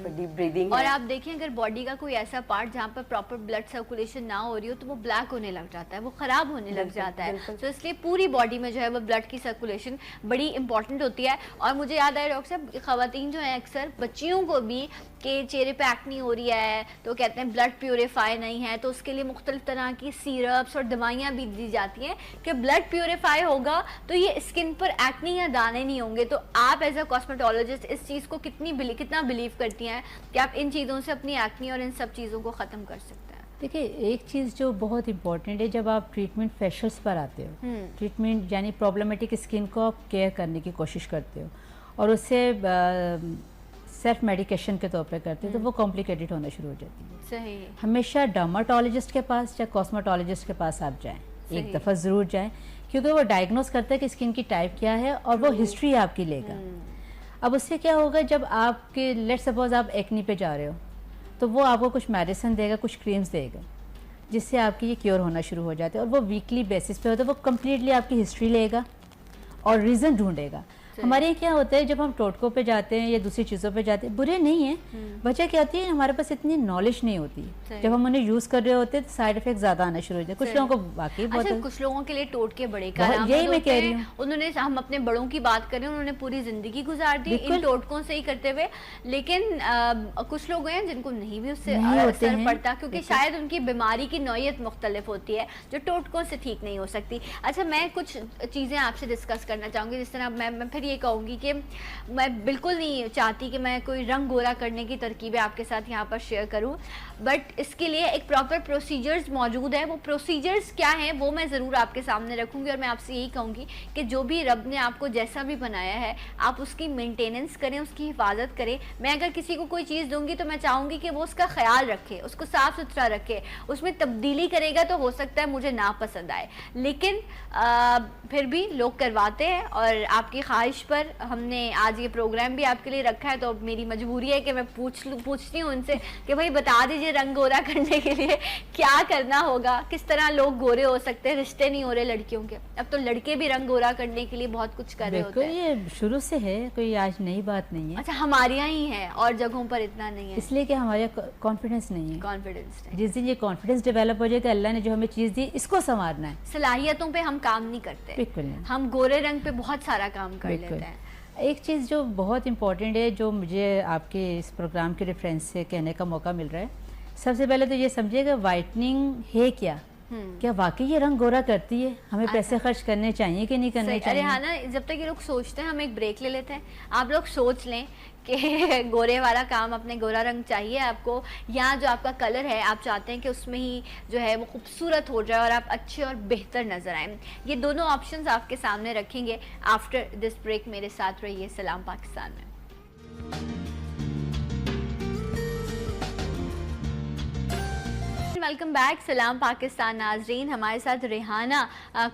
डीप ब्रीदिंग। और आप देखें अगर बॉडी का कोई ऐसा पार्ट जहाँ पर प्रॉपर ब्लड सर्कुलेशन ना हो रही हो तो वो ब्लैक होने लग जाता है, वो खराब होने लग जाता है। तो इसलिए पूरी बॉडी में जो है वो ब्लड की सर्कुलेशन बड़ी इंपॉर्टेंट होती है। और मुझे याद आया डॉक्टर साहब, खवातीन जो है अक्सर बच्चियों को भी कि चेहरे पे एक्नी हो रही है तो कहते हैं ब्लड प्यूरिफाई नहीं है, तो उसके लिए मुख्तलिफ तरह की सिरप्स और दवाइयाँ भी दी जाती हैं कि ब्लड प्यूरिफाई होगा तो ये स्किन पर एक्नी या दाने नहीं होंगे। तो आप एज अ कॉस्मेटोलॉजिस्ट इस चीज़ को कितना बिलीव करती हैं कि आप इन चीज़ों से अपनी एक्नी और इन सब चीज़ों को ख़त्म कर सकते हैं? देखिए, एक चीज़ जो बहुत इंपॉर्टेंट है, जब आप ट्रीटमेंट फेशियल्स पर आते हो, ट्रीटमेंट यानी प्रॉब्लमेटिक स्किन को आप केयर करने की कोशिश करते हो और उससे सेल्फ मेडिकेशन के तौर पे करते हो, तो वो कॉम्प्लिकेटेड होना शुरू हो जाती है। सही। हमेशा डर्माटोलॉजिस्ट के पास या कॉस्मेटोलॉजिस्ट के पास आप जाएं, एक दफ़ा ज़रूर जाएं, क्योंकि वो डायग्नोस करता है कि स्किन की टाइप क्या है और वो हिस्ट्री आपकी लेगा। अब उससे क्या होगा, जब आपके लेट सपोज आप एक्नी पे जा रहे हो तो वो आपको कुछ मेडिसिन देगा, कुछ क्रीम्स देगा, जिससे आपकी ये क्योर होना शुरू हो जाते हैं। और वो वीकली बेसिस पे होता है, वो कम्प्लीटली आपकी हिस्ट्री लेगा और रीज़न ढूंढेगा। हमारे यहाँ क्या होता है, जब हम टोटकों पे जाते हैं या दूसरी चीज़ों पे जाते हैं, बुरे नहीं है, वजह क्या होती है, हमारे पास इतनी नॉलेज नहीं होती। जब हम उन्हें यूज़ कर रहे होते हैं तो साइड इफेक्ट ज़्यादा आना शुरू हो जाते हैं। कुछ लोगों को वाकई बहुत, अच्छा, कुछ लोगों के लिए टोटके बड़े कारगर, यही मैं कह रही हूँ। उन्होंने, हम अपने बड़ों की बात करें, उन्होंने पूरी ज़िंदगी गुजार दी इन टोटकों से ही करते हुए, लेकिन कुछ लोग हैं जिनको नहीं भी उससे असर पड़ता, क्योंकि शायद उनकी बीमारी की नौयत मुख्तलिफ होती है जो टोटकों से ठीक नहीं हो सकती। अच्छा, मैं कुछ चीज़ें आपसे डिस्कस करना चाहूँगी। जिस तरह मैं फिर ये कहूँगी कि मैं बिल्कुल नहीं चाहती कि मैं कोई रंग गोरा करने की तरकीबें आपके साथ यहाँ पर शेयर करूँ, बट इसके लिए एक प्रॉपर प्रोसीजर्स मौजूद है। वो प्रोसीजर्स क्या हैं वो मैं ज़रूर आपके सामने रखूँगी और मैं आपसे यही कहूँगी कि जो भी रब ने आपको जैसा भी बनाया है आप उसकी मेंटेनेंस करें, उसकी हिफाजत करें। मैं अगर किसी को कोई चीज़ दूँगी तो मैं चाहूँगी कि वो उसका ख्याल रखे, उसको साफ़ सुथरा रखे। उसमें तब्दीली करेगा तो हो सकता है मुझे ना पसंद आए, लेकिन फिर भी लोग करवाते हैं। और आपकी ख्वाहिश पर हमने आज ये प्रोग्राम भी आपके लिए रखा है, तो मेरी मजबूरी है कि मैं पूछती हूँ उनसे कि भाई बता दीजिए रंग गोरा करने के लिए क्या करना होगा, किस तरह लोग गोरे हो सकते हैं। रिश्ते नहीं हो रहे लड़कियों के, अब तो लड़के भी रंग गोरा करने के लिए बहुत कुछ कर रहे होते हैं। ये शुरू से है, कोई आज नई बात नहीं है। अच्छा, हमारे यहाँ ही है और जगहों पर इतना नहीं है, इसलिए कि हमारे कॉन्फिडेंस नहीं है। कॉन्फिडेंस नहीं। जिस दिन ये कॉन्फिडेंस डेवलप हो जाएगा, अल्लाह ने जो हमें चीज़ दी इसको संवारना है। सलाहियतों पे हम काम नहीं करते, बिल्कुल नहीं। हम गोरे रंग पे बहुत सारा काम कर लेते हैं। एक चीज़ जो बहुत इम्पॉर्टेंट है, जो मुझे आपके इस प्रोग्राम के रेफरेंस से कहने का मौका मिल रहा है, सबसे पहले तो ये समझिएगा वाइटनिंग है क्या, क्या वाकई ये रंग गोरा करती है, हमें पैसे खर्च करने चाहिए कि नहीं करने चाहिए। अरे हाँ ना, जब तक ये लोग सोचते हैं हम एक ब्रेक ले लेते हैं। आप लोग सोच लें कि गोरे वाला काम, अपने गोरा रंग चाहिए आपको, या जो आपका कलर है आप चाहते हैं कि उसमें ही जो है वो खूबसूरत हो जाए और आप अच्छे और बेहतर नज़र आएँ। ये दोनों ऑप्शंस आपके सामने रखेंगे आफ्टर दिस ब्रेक। मेरे साथ रहिए सलाम पाकिस्तान में। वेलकम बैक, सलाम पाकिस्तान नाजरीन। हमारे साथ रेहाना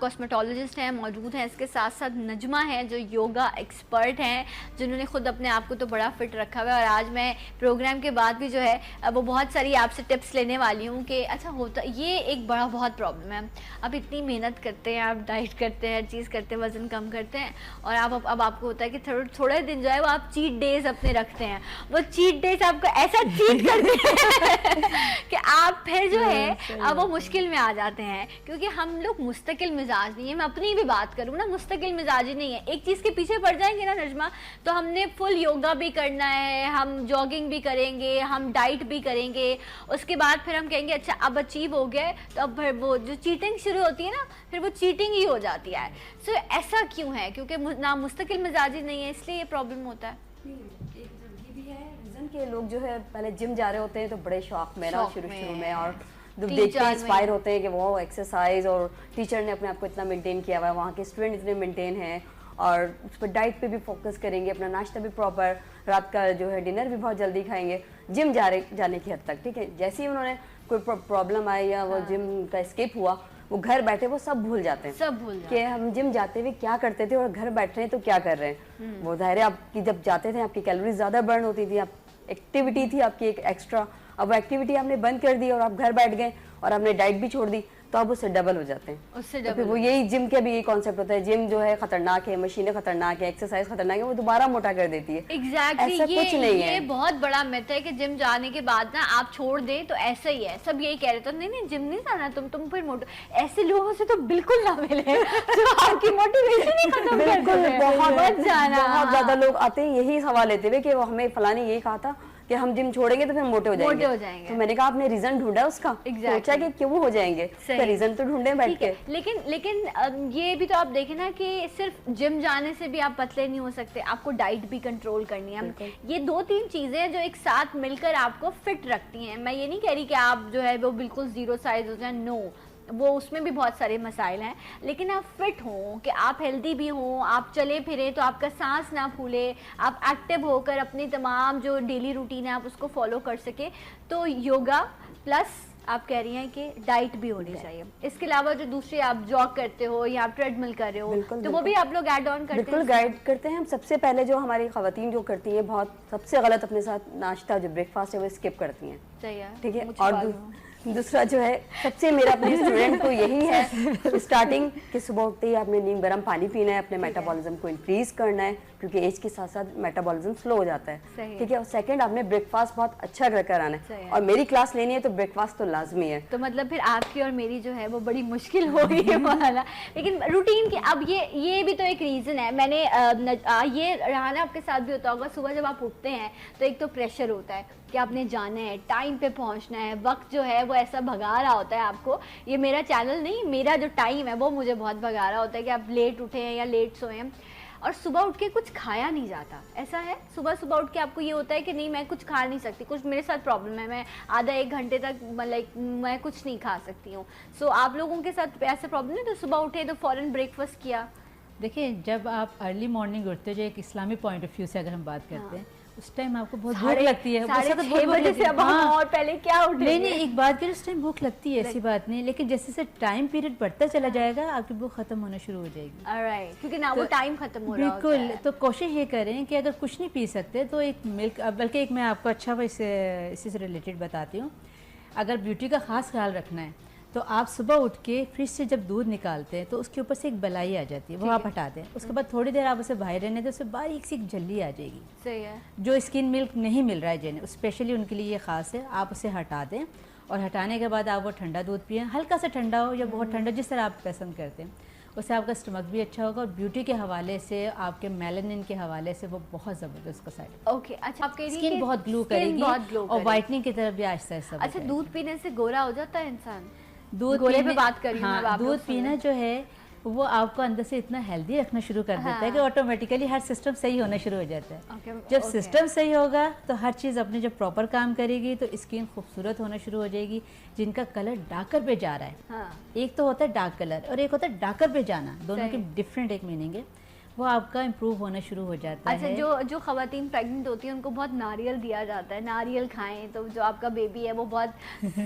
कॉस्मेटोलॉजिस्ट हैं, मौजूद हैं। इसके साथ साथ नजमा हैं जो योगा एक्सपर्ट हैं, जिन्होंने खुद अपने आप को तो बड़ा फिट रखा हुआ है। और आज मैं प्रोग्राम के बाद भी जो है वो बहुत सारी आपसे टिप्स लेने वाली हूँ कि अच्छा होता ये एक बड़ा बहुत प्रॉब्लम है, आप इतनी मेहनत करते हैं, आप डाइट करते हैं, हर चीज़ करते हैं, वज़न कम करते हैं, और आप अब आपको होता है कि थोड़े दिन जो है वो आप चीट डेज अपने रखते हैं। वो चीट डेज आपको ऐसा चीट करते हैं कि आप फिर जो जो है अब वो मुश्किल में आ जाते हैं, क्योंकि हम लोग मुस्तकिल मिजाज नहीं है। मैं अपनी भी बात करूँ ना, मुस्तकिल मिजाजी नहीं है। एक चीज़ के पीछे पड़ जाएंगे ना नजमा, तो हमने फुल योगा भी करना है, हम जॉगिंग भी करेंगे, हम डाइट भी करेंगे, उसके बाद फिर हम कहेंगे अच्छा अब अचीव हो गए, तो अब फिर वो जो चीटिंग शुरू होती है ना, फिर वो चीटिंग ही हो जाती है। सो ऐसा क्यों है? क्योंकि ना मुस्तकिल मिजाजी नहीं है, इसलिए ये प्रॉब्लम होता है। ये भी है रीजन के लोग जो है पहले जिम जा रहे होते हैं तो बड़े शौक में ना शुरू में, और देख के इंस्पायर होते हैं कि वो एक्सरसाइज और टीचर ने अपने आप को इतना मेंटेन किया हुआ है, वहाँ के स्टूडेंट इतने मेंटेन हैं, और उस पर डाइट पे भी फोकस करेंगे, अपना नाश्ता भी प्रॉपर, रात का जो है डिनर भी बहुत जल्दी खाएंगे जिम जाने की हद तक। ठीक है, जैसे ही उन्होंने कोई प्रॉब्लम आई या वो जिम का स्किप हुआ, वो घर बैठे वो सब भूल जाते हैं, सब भूल कि हम जिम जाते हुए क्या करते थे और घर बैठ रहे हैं तो क्या कर रहे हैं। वो जाहिर है आपकी जब जाते थे आपकी कैलोरीज ज़्यादा बर्न होती थी, आप एक्टिविटी थी आपकी एक एक्स्ट्रा, अब वो एक्टिविटी आपने बंद कर दी और आप घर बैठ गए और आपने डाइट भी छोड़ दी, तो अब उससे डबल हो जाते हैं। उससे तो फिर वो यही जिम के भी यही कॉन्सेप्ट होता है, जिम जो है खतरनाक है, मशीनें खतरनाक है, एक्सरसाइज खतरनाक है, वो दोबारा मोटा कर देती है। एग्जैक्टली ऐसा कुछ नहीं है। ये बहुत बड़ा मिथ है कि जिम जाने के बाद ना आप छोड़ दें तो ऐसा ही है, सब यही कह रहे थे, नहीं जिम नहीं जाना तुम फिर मोटो। ऐसे लोगों से तो बिल्कुल ना मिले जो आपकी मोटिवेशन ही खत्म कर देते हैं। बहुत ज्यादा लोग आते हैं यही सवाल लेते हुए कि वो हमें फलानी यही कहा था कि हम जिम छोड़ेंगे तो फिर मोटे हो जाएंगे। तो मैंने कहा आपने रीजन ढूंढा उसका, सोचा कि क्यों हो जाएंगे, तो रीजन तो ढूंढे बैठ के। लेकिन ये भी तो आप देखें ना कि सिर्फ जिम जाने से भी आप पतले नहीं हो सकते, आपको डाइट भी कंट्रोल करनी है। ये 2-3 चीजें जो एक साथ मिलकर आपको फिट रखती हैं। मैं ये नहीं कह रही कि आप जो है वो बिल्कुल जीरो साइज हो जाए, नो, वो उसमें भी बहुत सारे मसाइल हैं, लेकिन आप फिट हों, कि आप हेल्दी भी हों, आप चले फिरें तो आपका सांस ना फूले, आप एक्टिव होकर अपनी तमाम जो डेली रूटीन है आप उसको फॉलो कर सके। तो योगा प्लस आप कह रही हैं कि डाइट भी होनी चाहिए। इसके अलावा जो दूसरे आप जॉग करते हो या आप ट्रेडमिल कर रहे हो, तो वो भी आप लोग ऐड ऑन करते हैं? बिल्कुल गाइड करते हैं हम। सबसे पहले जो हमारी खवातीन जो करती हैं बहुत सबसे गलत अपने साथ नाश्ता जो ब्रेकफास्ट है वो स्किप करती हैं। सही है, ठीक है। और दूसरा जो है सबसे मेरा अपने स्टूडेंट को यही है स्टार्टिंग कि सुबह उठते ही आपने नीम गर्म पानी पीना है, अपने मेटाबॉलिज्म को इंक्रीज करना है, क्योंकि एज के साथ साथ मेटाबॉलिज्म स्लो हो जाता है। ठीक है। और सेकंड आपने ब्रेकफास्ट बहुत अच्छा कर आना है, और मेरी क्लास लेनी है तो ब्रेकफास्ट तो लाजमी है। तो मतलब फिर आपकी और मेरी जो है वो बड़ी मुश्किल हो रही है वाला। लेकिन रूटीन की अब ये भी तो एक रीजन है। मैंने ये रहाना आपके साथ भी होता होगा, सुबह जब आप उठते हैं तो एक तो प्रेशर होता है कि आपने जाना है, टाइम पे पहुंचना है, वक्त जो है वो ऐसा भगा रहा होता है आपको। ये मेरा चैनल नहीं, मेरा जो टाइम है वो मुझे बहुत भगा रहा होता है कि आप लेट उठे हैं या लेट सोए हैं, और सुबह उठ के कुछ खाया नहीं जाता। ऐसा है, सुबह उठ के आपको ये होता है कि नहीं मैं कुछ खा नहीं सकती, कुछ मेरे साथ प्रॉब्लम है, मैं आधा 1 घंटे तक मैं कुछ नहीं खा सकती हूँ। सो आप लोगों के साथ ऐसा प्रॉब्लम है? तो सुबह उठे तो फ़ौरन ब्रेकफास्ट किया? देखिए, जब आप अर्ली मॉर्निंग उठते हो, जो एक इस्लामी पॉइंट ऑफ व्यू से अगर हम बात करते हैं, उस टाइम आपको बहुत भूख लगती है। 6:30 बजे से अब हम और पहले क्या उठे? नहीं, एक बात करें, उस टाइम भूख लगती है, ऐसी बात नहीं, लेकिन जैसे जैसे टाइम पीरियड बढ़ता चला जाएगा आपकी भूख खत्म होना शुरू हो जाएगी। ऑलराइट, क्योंकि ना वो टाइम खत्म हो रहा होता है। बिल्कुल। तो कोशिश ये करें कि अगर कुछ नहीं पी सकते तो एक मिल्क, बल्कि एक मैं आपको अच्छा इसी से रिलेटेड बताती हूँ। अगर ब्यूटी का खास ख्याल रखना है तो आप सुबह उठ के फ्रिज से जब दूध निकालते हैं तो उसके ऊपर से एक बलाई आ जाती है, वो आप हटा दें। उसके बाद थोड़ी देर आप उसे बाहर रहने दें, उससे बारीक सी एक झल्ली आ जाएगी। सही है। जो स्किन मिल्क नहीं मिल रहा है जिन्हें, स्पेशली उनके लिए ये ख़ास है, आप उसे हटा दें, और हटाने के बाद आप वो ठंडा दूध पिएं, हल्का सा ठंडा हो या बहुत ठंडा, जिस तरह आप पसंद करते हैं। उससे आपका स्टमक भी अच्छा होगा, और ब्यूटी के हवाले से, आपके मेलानिन के हवाले से वो बहुत ज़बरदस्त का साइड। ओके, अच्छा, आप कह रही हैं स्किन बहुत ग्लो करेगी और वाइटनिंग की तरफ भी आहिस्ता आहिस्ता। अच्छा, दूध पीने से गोरा हो जाता है इंसान? दूध गोरे पे बात कर रही हूं। हाँ, दूध पीना जो है वो आपको अंदर से इतना हेल्दी रखना शुरू कर देता है कि ऑटोमेटिकली हर सिस्टम सही होना शुरू हो जाता है। जब सिस्टम सही होगा तो हर चीज़ अपने जब प्रॉपर काम करेगी तो स्किन खूबसूरत होना शुरू हो जाएगी। जिनका कलर डार्कर पे जा रहा है, हाँ। एक तो होता है डार्क कलर और एक होता है डार्कर पे जाना, दोनों की डिफरेंट एक मीनिंग है, वो आपका इम्प्रूव होना शुरू हो जाता है। अच्छा, जो खवातीन प्रेग्नेंट होती हैं उनको बहुत नारियल दिया जाता है, नारियल खाएं तो जो आपका बेबी है वो बहुत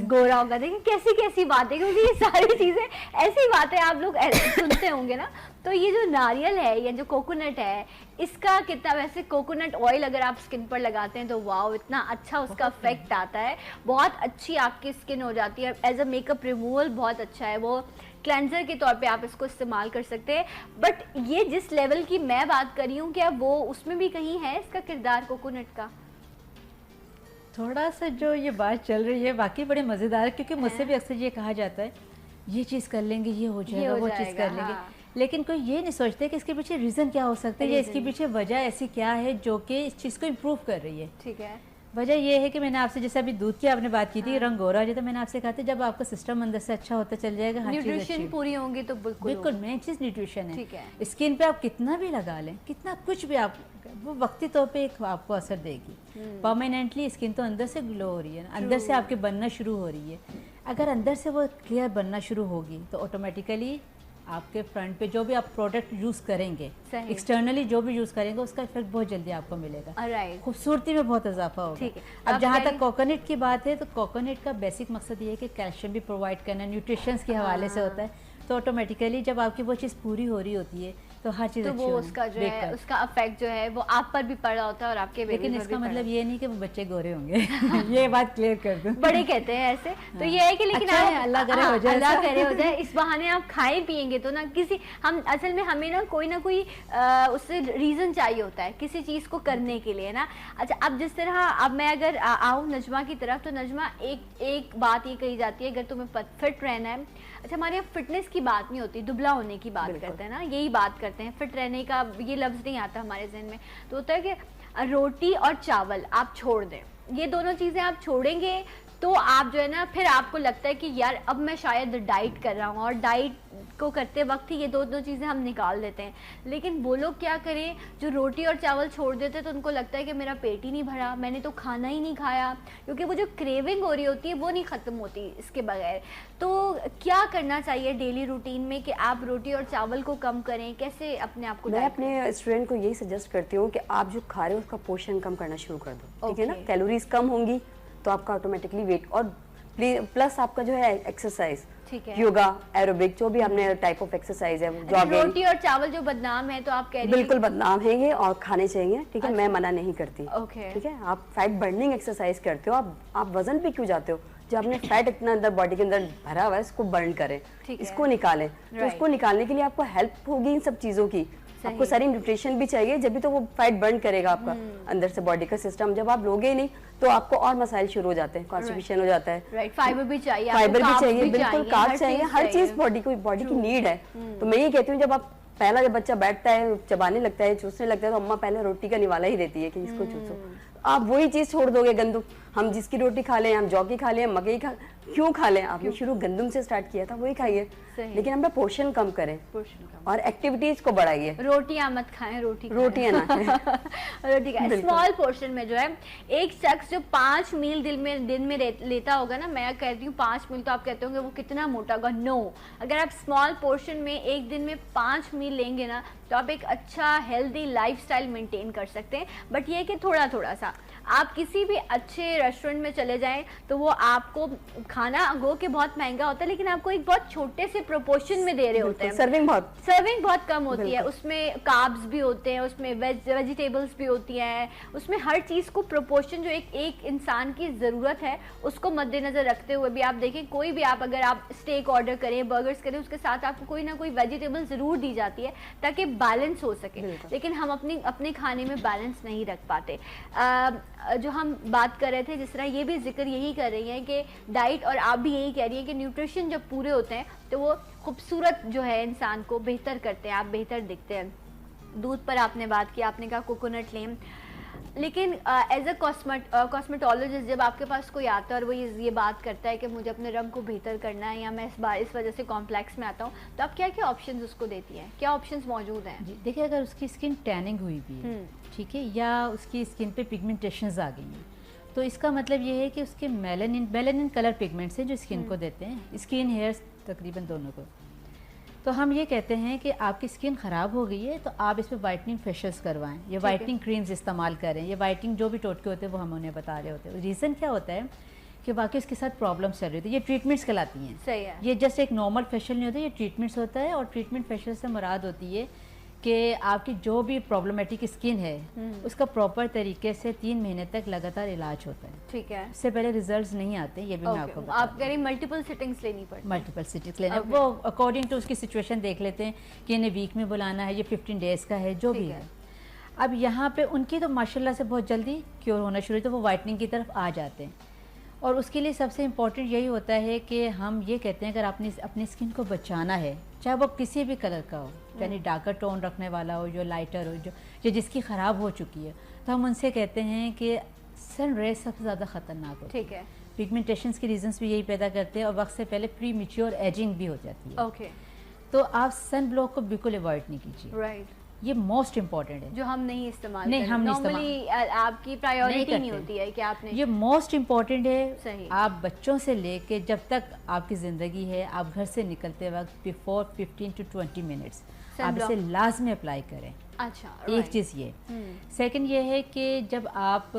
गोरा होगा। देखिए कैसी कैसी बातें, क्योंकि ये सारी चीज़ें ऐसी बातें आप लोग सुनते होंगे ना। तो ये जो नारियल है या जो कोकोनट है, इसका कितना, वैसे कोकोनट ऑयल अगर आप स्किन पर लगाते हैं तो वाओ, इतना अच्छा उसका इफेक्ट आता है, बहुत अच्छी आपकी स्किन हो जाती है। एज अ मेकअप रिमूवल बहुत अच्छा है, वो क्लेंजर के तौर पे आप इसको इस्तेमाल कर सकते हैं। बट ये जिस लेवल की मैं बात कर रही हूँ, क्या वो उसमें भी कहीं है इसका किरदार कोकोनट का? थोड़ा सा जो ये बात चल रही है वाकई बड़े मज़ेदार है, क्योंकि मुझसे भी अक्सर ये कहा जाता है ये चीज़ कर लेंगे, ये हो जाएगा, वो चीज़ कर लेंगे, हाँ। लेकिन कोई ये नहीं सोचते कि इसके पीछे रीज़न क्या हो सकता है या इसके पीछे वजह ऐसी क्या है जो कि इस चीज़ को इम्प्रूव कर रही है। ठीक है। वजह ये है कि मैंने आपसे जैसे अभी दूध की आपने बात की थी, रंग गोरा हो जाता, मैंने आपसे कहा था जब आपका सिस्टम अंदर से अच्छा होता चल जाएगा, हर चीज़ न्यूट्रिशन अच्छी पूरी होंगी तो बिल्कुल बिल्कुल मेन चीज़ न्यूट्रिशन है। ठीक है। स्किन पे आप कितना भी लगा लें, कितना कुछ भी आप, वो वक्ती तौर पे एक आपको असर देगी, परमानेंटली स्किन तो अंदर से ग्लो हो रही है, अंदर से आपके बनना शुरू हो रही है। अगर अंदर से वो क्लियर बनना शुरू होगी तो ऑटोमेटिकली आपके फ्रंट पे जो भी आप प्रोडक्ट यूज़ करेंगे, सही। एक्सटर्नली जो भी यूज़ करेंगे उसका इफेक्ट बहुत जल्दी आपको मिलेगा, राइट। खूबसूरती में बहुत इजाफा होगा। ठीक है। अब अब जहाँ कहीं- तक कोकोनट की बात है तो कोकोनट का बेसिक मकसद ये है कि कैल्शियम भी प्रोवाइड करना, न्यूट्रिशंस के हवाले से होता है, तो ऑटोमेटिकली जब आपकी वो चीज़ पूरी हो रही होती है तो हर चीज़ तो अच्छी वो होनी, उसका जो है बेहतर। उसका इफेक्ट जो है वो आप पर भी पड़ा होता है और आपके बेबी लेकिन पर इसका भी मतलब पड़ा ये नहीं कि वो बच्चे गोरे होंगे ये बात क्लियर कर दूं। बड़े कहते हैं ऐसे। तो ये है कि लेकिन अच्छा आप है, अल्लाह करे हो हाँ, जाए अल्लाह ऐसा। करे हो जाए, इस बहाने आप खाए पिएंगे तो ना किसी हम असल में हमें ना कोई उससे रीजन चाहिए होता है किसी चीज को करने के लिए ना। अच्छा, अब जिस तरह अब मैं अगर आऊँ नजमा की तरफ, तो नजमा एक बात ये कही जाती है अगर तुम्हें फिट रहना है, अच्छा हमारे यहाँ फिटनेस की बात नहीं होती, दुबला होने की बात करते हैं ना, यही बात करते हैं, फिट रहने का ये लफ्ज़ नहीं आता हमारे जहन में। तो होता है कि रोटी और चावल आप छोड़ दें, ये दोनों चीज़ें आप छोड़ेंगे तो आप जो है ना फिर आपको लगता है कि यार अब मैं शायद डाइट कर रहा हूँ, और डाइट को करते वक्त ही ये दो चीज़ें हम निकाल देते हैं। लेकिन वो लोग क्या करें जो रोटी और चावल छोड़ देते हैं, तो उनको लगता है कि मेरा पेट ही नहीं भरा, मैंने तो खाना ही नहीं खाया, क्योंकि वो जो क्रेविंग हो रही होती है वो नहीं ख़त्म होती इसके बगैर। तो क्या करना चाहिए डेली रूटीन में कि आप रोटी और चावल को कम करें, कैसे अपने आप को मैं diet अपने स्टूडेंट को यही सजेस्ट करती हूँ कि आप जो खा रहे हो उसका पोर्शन कम करना शुरू कर दो, ठीक है ना। Okay. कैलोरीज कम होंगी तो आपका ऑटोमेटिकली वेट, और प्लस आपका जो है एक्सरसाइज, ठीक है। योगा, एरोबिक, जो भी हमने टाइप ऑफ एक्सरसाइज है, जॉगिंग, रोटी और चावल जो बदनाम है तो आप कह रही हैं बिल्कुल बदनाम है ये और खाने चाहिए, ठीक है। मैं मना नहीं करती, ओके। ठीक है। आप फैट बर्निंग एक्सरसाइज करते हो, आप वजन पे क्यों जाते हो? जो आपने फैट इतना अंदर बॉडी के अंदर भरा हुआ है इसको बर्न करें, ठीक है। इसको निकालें। तो Right. उसको निकालने के लिए आपको हेल्प होगी इन सब चीज़ों की, आपको सारी न्यूट्रिशन भी चाहिए, जब भी तो वो फैट बर्न करेगा आपका अंदर से बॉडी का सिस्टम। जब आप लोगे ही नहीं तो आपको और मसाइल शुरू हो जाते हैं, कॉन्स्टिपेशन हो जाता है, राइट। फाइबर भी चाहिए, आपको फाइबर भी carbs चाहिए, बिल्कुल कार्ब चाहिए, हर चीज चाहिए। बॉडी की नीड है। तो मैं ये कहती हूँ जब जब बच्चा बैठता है, चबाने लगता है, चूसने लगता है, तो अम्मा पहले रोटी का निवाला ही देती है कि इसको चूसो। आप वही चीज छोड़ दोगे, गंदम, हम जिसकी रोटी खा लें, हम जौ की खा लें, मकई खा, क्यों खा लें? आपने शुरू गंदम से स्टार्ट किया था, वही खाइए, सही। लेकिन हमें पोर्शन कम करें और एक्टिविटीज को बढ़ाइए। रोटियां मत खाएं, रोटियां ना खाएं। रोटी का स्मॉल पोर्शन में जो है, एक शख्स जो 5 मील दिन में लेता होगा ना, मैं कहती हूँ 5 मील, तो आप कहते होंगे वो कितना मोटा होगा। नो, अगर आप स्मॉल पोर्शन में एक दिन में 5 मील लेंगे ना, तो आप एक अच्छा हेल्दी लाइफस्टाइल मेंटेन कर सकते हैं। बट ये कि थोड़ा थोड़ा सा आप किसी भी अच्छे रेस्टोरेंट में चले जाएं तो वो आपको खाना गो के बहुत महंगा होता है, लेकिन आपको एक बहुत छोटे से प्रोपोर्शन में दे रहे होते हैं। सर्विंग बहुत कम होती है, उसमें कार्ब्स भी होते हैं, उसमें वेजिटेबल्स भी होती हैं, उसमें हर चीज़ को प्रोपोर्शन जो एक इंसान की ज़रूरत है उसको मद्देनज़र रखते हुए भी आप देखें, कोई भी आप अगर आप स्टेक ऑर्डर करें, बर्गर्स करें, उसके साथ आपको कोई ना कोई वेजिटेबल ज़रूर दी जाती है ताकि बैलेंस हो सके। लेकिन हम अपने खाने में बैलेंस नहीं रख पाते। जो हम बात कर रहे थे, जिस तरह ये भी जिक्र यही कर रही हैं कि डाइट, और आप भी यही कह रही हैं कि न्यूट्रिशन जब पूरे होते हैं तो वो खूबसूरत जो है इंसान को बेहतर करते हैं, आप बेहतर दिखते हैं। दूध पर आपने बात की, आपने कहा कोकोनट लें, लेकिन एज अ कॉस्मेटोलॉजिस्ट जब आपके पास कोई आता है और वो ये बात करता है कि मुझे अपने रंग को बेहतर करना है या मैं इस वजह से कॉम्प्लेक्स में आता हूँ, तो आप क्या क्या ऑप्शंस उसको देती हैं, क्या ऑप्शंस मौजूद हैं? जी देखिए, अगर उसकी स्किन टैनिंग हुई भी है, ठीक है, या उसकी स्किन पे पिगमेंटेशंस आ गई हैं, तो इसका मतलब ये है कि उसके मेलानिन कलर पिगमेंट्स हैं जो स्किन को देते हैं, स्किन हेयर्स तकरीबन दोनों को। तो हम ये कहते हैं कि आपकी स्किन ख़राब हो गई है तो आप इस पर वाइटनिंग फेशियल्स करवाएं, या वाइटनिंग क्रीम्स इस्तेमाल करें, या वाइटनिंग जो भी टोटके होते हैं वो हम उन्हें बता रहे होते हैं। रीज़न क्या होता है कि बाकी उसके साथ प्रॉब्लम्स चल रही होती है, ये ट्रीटमेंट्स कहलाती हैं। सही है। ये जस्ट एक नॉर्मल फेशियल नहीं होता, ये ट्रीटमेंट्स होता है, और ट्रीटमेंट फेशियल से मुराद होती है कि आपकी जो भी प्रॉब्लमेटिक स्किन है उसका प्रॉपर तरीके से 3 महीने तक लगातार इलाज होता है। ठीक है। इससे पहले रिजल्ट्स नहीं आते, ये भी मैं आपको बता आप कह रही मल्टीपल सिटिंग्स लेनी पड़ती, मल्टीपल सिटीज लेना, वो अकॉर्डिंग टू उसकी सिचुएशन देख लेते हैं कि इन्हें वीक में बुलाना है, ये 15 डेज का है, जो भी है। अब यहाँ पे उनकी तो माशाल्लाह से बहुत जल्दी क्योर होना शुरू तो वो वाइटनिंग की तरफ आ जाते हैं। और उसके लिए सबसे इम्पॉर्टेंट यही होता है कि हम ये कहते हैं अगर आपने अपनी स्किन को बचाना है, चाहे वो किसी भी कलर का हो, यानी डार्कर टोन रखने वाला हो, जो लाइटर हो, जो जिसकी ख़राब हो चुकी है, तो हम उनसे कहते हैं कि सन रेज सबसे ज़्यादा ख़तरनाक हो। ठीक है। पिगमेंटेशंस की रीजंस भी यही पैदा करते हैं और वक्त से पहले प्री मैच्योर एजिंग भी हो जाती है। ओके। तो आप सन ब्लॉक को बिल्कुल अवॉइड नहीं कीजिए। राइट। ये मोस्ट इम्पॉर्टेंट है जो हम नहीं इस्तेमाल नहीं, हम नहीं नॉर्मली आपकी प्रायोरिटी नहीं होती है कि आपने ये मोस्ट इम्पॉर्टेंट है। सही। आप बच्चों से लेके जब तक आपकी ज़िंदगी है, आप घर से निकलते वक्त बिफोर 15 to 20 मिनट्स आप इसे लाजमी अप्लाई करें। अच्छा। एक चीज़ ये। सेकंड ये है कि जब आप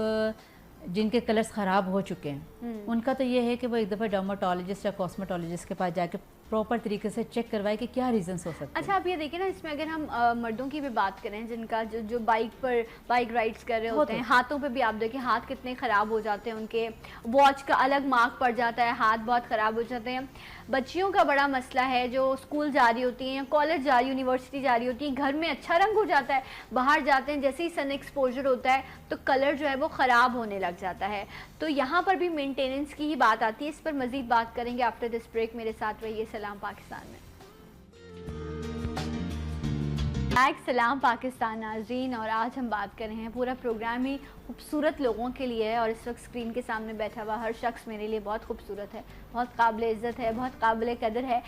जिनके कलर्स ख़राब हो चुके हैं उनका तो ये है कि वो एक दफ़ा डर्माटोलॉजिस्ट या कॉस्मेटोलॉजिस्ट के पास जाके प्रॉपर तरीके से चेक करवाए कि क्या रीजंस हो सकते हैं। अच्छा, आप ये देखिए ना, इसमें अगर हम मर्दों की भी बात करें जिनका जो बाइक राइड्स कर रहे होते हैं, हाथों पे भी आप देखिए हाथ कितने ख़राब हो जाते हैं, उनके वॉच का अलग मार्क पड़ जाता है, हाथ बहुत ख़राब हो जाते हैं। बच्चियों का बड़ा मसला है जो स्कूल जा रही होती हैं, कॉलेज जा रही, यूनिवर्सिटी जा रही होती हैं, घर में अच्छा रंग हो जाता है, बाहर जाते हैं जैसे ही सन एक्सपोजर होता है तो कलर जो है वो ख़राब होने लग जाता है। तो यहाँ पर भी मेंटेनेंस की ही बात आती है। इस पर मज़ीद बात करेंगे आफ्टर दिस ब्रेक। मेरे साथ रहिए सलाम पाकिस्तान में। सलाम पाकिस्तान नाज़रीन, और आज हम बात कर रहे हैं, पूरा प्रोग्राम ही खूबसूरत लोगों के लिए है और इस वक्त स्क्रीन के सामने बैठा हुआ हर शख्स मेरे लिए बहुत खूबसूरत है, बहुत काबिल इज़्ज़त है, बहुत काबिल कदर है।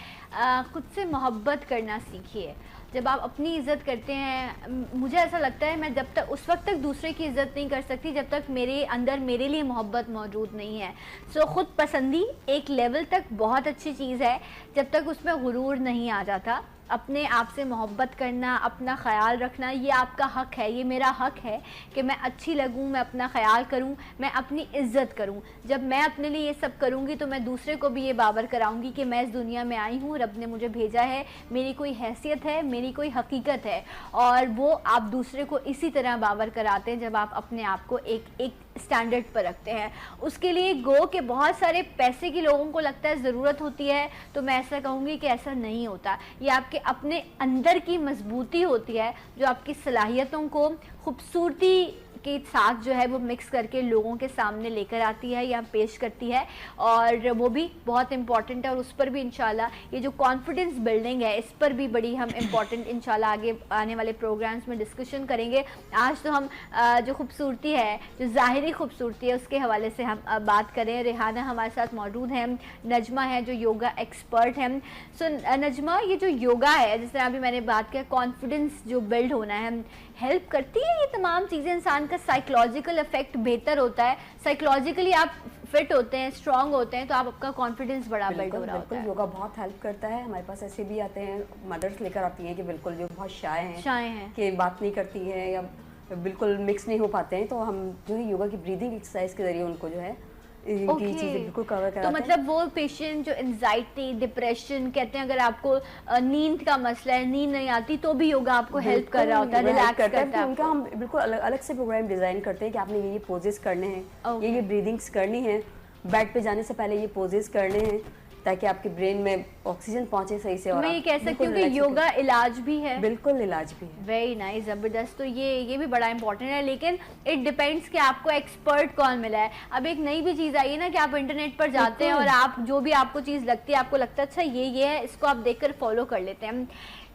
ख़ुद से मोहब्बत करना सीखिए। जब आप अपनी इज़्ज़त करते हैं, मुझे ऐसा लगता है मैं जब तक उस वक्त तक दूसरे की इज़्ज़त नहीं कर सकती जब तक मेरे अंदर मेरे लिए मोहब्बत मौजूद नहीं है। सो ख़ुद पसंदी एक लेवल तक बहुत अच्छी चीज़ है जब तक उसमें गुरूर नहीं आ जाता। अपने आप से मोहब्बत करना, अपना ख्याल रखना, ये आपका हक़ है, ये मेरा हक़ है कि मैं अच्छी लगूं, मैं अपना ख्याल करूं, मैं अपनी इज़्ज़त करूं। जब मैं अपने लिए ये सब करूंगी तो मैं दूसरे को भी ये बावर कराऊंगी कि मैं इस दुनिया में आई हूं, रब ने मुझे भेजा है, मेरी कोई हैसियत है, मेरी कोई हकीकत है। और वो आप दूसरे को इसी तरह बावर कराते हैं जब आप अपने आप को एक स्टैंडर्ड पर रखते हैं। उसके लिए गो कि बहुत सारे पैसे की लोगों को लगता है ज़रूरत होती है, तो मैं ऐसा कहूँगी कि ऐसा नहीं होता। ये आपके अपने अंदर की मजबूती होती है जो आपकी सलाहियतों को खूबसूरती के साथ जो है वो मिक्स करके लोगों के सामने लेकर आती है या पेश करती है, और वो भी बहुत इम्पॉर्टेंट है। और उस पर भी इंशाल्लाह ये जो कॉन्फिडेंस बिल्डिंग है इस पर भी बड़ी हम इम्पॉर्टेंट इंशाल्लाह आगे आने वाले प्रोग्राम्स में डिस्कशन करेंगे। आज तो हम जो खूबसूरती है, जो ज़ाहिरी खूबसूरती है, उसके हवाले से हम बात करें। रेहाना हमारे साथ मौजूद हैं, नजमा है जो योगा एक्सपर्ट हैं। सो नजमा, ये जो योगा है, जिस तरह अभी मैंने बात किया, कॉन्फिडेंस जो बिल्ड होना है, हेल्प करती है ये तमाम चीज़ें? इंसान का साइकोलॉजिकल इफेक्ट बेहतर होता है, साइकोलॉजिकली आप फिट होते हैं, स्ट्रांग होते हैं, तो आप आपका कॉन्फिडेंस बड़ा बिल्ड हो रहा होता है। योगा बहुत हेल्प करता है। हमारे पास ऐसे भी आते हैं, मदर्स लेकर आती हैं कि बिल्कुल जो बहुत शाय हैं कि बात नहीं करती हैं या बिल्कुल मिक्स नहीं हो पाते हैं, तो हम जो है योगा की ब्रीदिंग एक्सरसाइज के जरिए उनको जो है इनकी चीज़ें बिल्कुल कवर कराते हैं। तो मतलब वो पेशेंट जो एंजाइटी, डिप्रेशन, कहते हैं अगर आपको नींद का मसला है, नींद नहीं आती, तो भी योगा आपको हेल्प कर रहा होता है, रिलैक्स करता है। उनका हम बिल्कुल अलग से प्रोग्राम डिजाइन करते हैं कि आपने ये पोजेस करने हैं, ये ब्रीदिंग्स करनी है, बेड पे जाने से पहले ये पोजेस करने हैं ताकि आपके ब्रेन में ऑक्सीजन पहुंचे सही से। और मैं ये कह सकती हूँ कि योगा इलाज भी है। बिल्कुल इलाज भी है। वेरी नाइस, ज़बरदस्त। तो ये भी बड़ा इंपॉर्टेंट है, लेकिन इट डिपेंड्स कि आपको एक्सपर्ट कौन मिला है। अब एक नई भी चीज़ आई है ना कि आप इंटरनेट पर जाते हैं और आप जो भी आपको चीज़ लगती है, आपको लगता है अच्छा ये है, इसको आप देखकर फॉलो कर लेते हैं।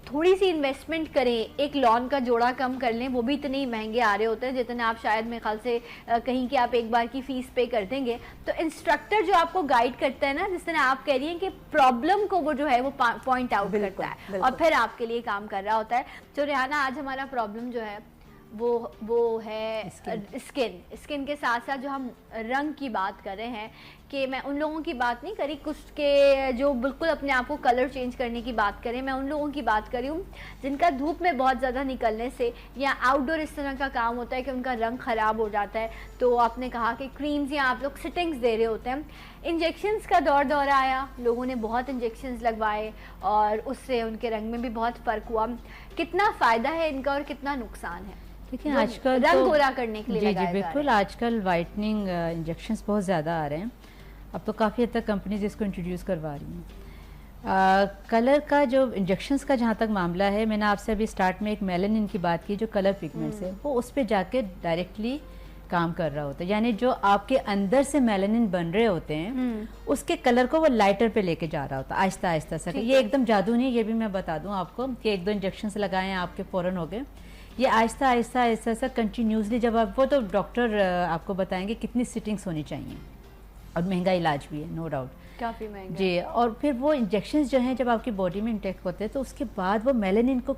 थोड़ी सी इन्वेस्टमेंट करें, एक लॉन का जोड़ा कम कर लें, वो भी इतने ही महंगे आ रहे होते हैं जितने आप शायद मेरे ख्याल से कहीं कि आप एक बार की फ़ीस पे कर देंगे। तो इंस्ट्रक्टर जो आपको गाइड करता है ना, जिस तरह आप कह रही हैं कि प्रॉब्लम को वो जो है वो पॉइंट आउट करता है और फिर आपके लिए काम कर रहा होता है। तो रेहाना, आज हमारा प्रॉब्लम जो है वो है स्किन के साथ साथ जो हम रंग की बात कर रहे हैं, कि मैं उन लोगों की बात नहीं करी कुछ के जो बिल्कुल अपने आप को कलर चेंज करने की बात करें, मैं उन लोगों की बात करी हूँ जिनका धूप में बहुत ज़्यादा निकलने से या आउटडोर इस तरह का काम होता है कि उनका रंग ख़राब हो जाता है। तो आपने कहा कि क्रीम्स या आप लोग सिटिंग्स दे रहे होते हैं, इंजेक्शंस का दौर आया, लोगों ने बहुत इंजेक्शंस लगवाए और उससे उनके रंग में भी बहुत फ़र्क हुआ। कितना फ़ायदा है इनका और कितना नुकसान है? लेकिन आजकल रंग गोरा करने के लिए जी बिल्कुल, आजकल वाइटनिंग इंजेक्शंस बहुत ज़्यादा आ रहे हैं। अब तो काफ़ी हद तक कंपनीज इसको इंट्रोड्यूस करवा रही हैं। कलर का जो इंजेक्शंस का जहाँ तक मामला है, मैंने आपसे अभी स्टार्ट में एक मेलानिन की बात की, जो कलर पिगमेंट्स है वो उस पे जाके डायरेक्टली काम कर रहा होता है। यानी जो आपके अंदर से मेलानिन बन रहे होते हैं उसके कलर को वो लाइटर पे लेके जा रहा होता है आहिस्ता आहिस्ता से। ये एकदम जादू नहीं है, ये भी मैं बता दूं आपको कि एक दो इंजेक्शंस लगाए हैं आपके फौरन हो गए। ये आहिस्ता आहिस्ता आहिस्ता सा कंटिन्यूसली, जब आप वो तो डॉक्टर आपको बताएंगे कितनी सिटिंग्स होनी चाहिए, और महंगा इलाज भी है नो डाउट, काफी महंगा जी। और फिर वो इंजेक्शंस जो हैं जब आपकी बॉडी में इंटेक्ट होते हैं तो उसके बाद वो मेलानिन को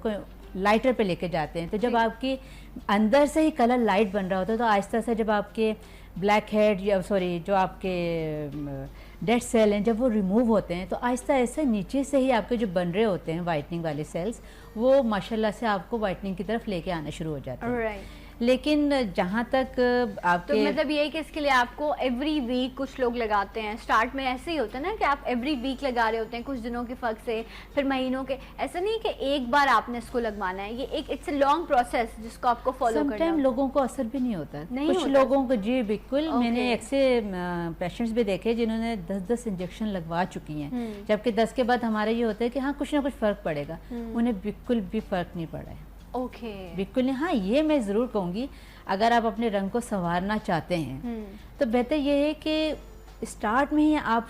लाइटर पे लेके जाते हैं। तो जब आपकी अंदर से ही कलर लाइट बन रहा होता है तो आहिस्ता से जब आपके ब्लैक हेड या सॉरी जो आपके डेड सेल हैं जब वो रिमूव होते हैं तो आहिस्ता आहिस्ता नीचे से ही आपके जो बन रहे होते हैं वाइटनिंग वाले सेल्स वो माशाल्लाह से आपको वाइटनिंग की तरफ लेके आना शुरू हो जाते हैं। लेकिन जहाँ तक आपके तो मतलब ये है कि इसके लिए आपको एवरी वीक कुछ लोग लगाते हैं, स्टार्ट में ऐसे ही होता है ना कि आप एवरी वीक लगा रहे होते हैं कुछ दिनों के फर्क से, फिर महीनों के, ऐसा नहीं कि एक बार आपने इसको लगवाना है, ये एक इट्स अ लॉन्ग प्रोसेस जिसको आपको फॉलो करना है। समटाइम लोगों को असर भी नहीं होता, नहीं कुछ होता। लोगों को जी बिल्कुल। मैंने ऐसे पेशेंट्स भी देखे जिन्होंने 10-10 इंजेक्शन लगवा चुकी हैं, जबकि 10 के बाद हमारा ये होता है कि हाँ कुछ ना कुछ फर्क पड़ेगा, उन्हें बिल्कुल भी फर्क नहीं पड़ा है। ओके बिल्कुल नहीं। हाँ ये मैं ज़रूर कहूँगी, अगर आप अपने रंग को संवारना चाहते हैं तो बेहतर ये है कि स्टार्ट में ही आप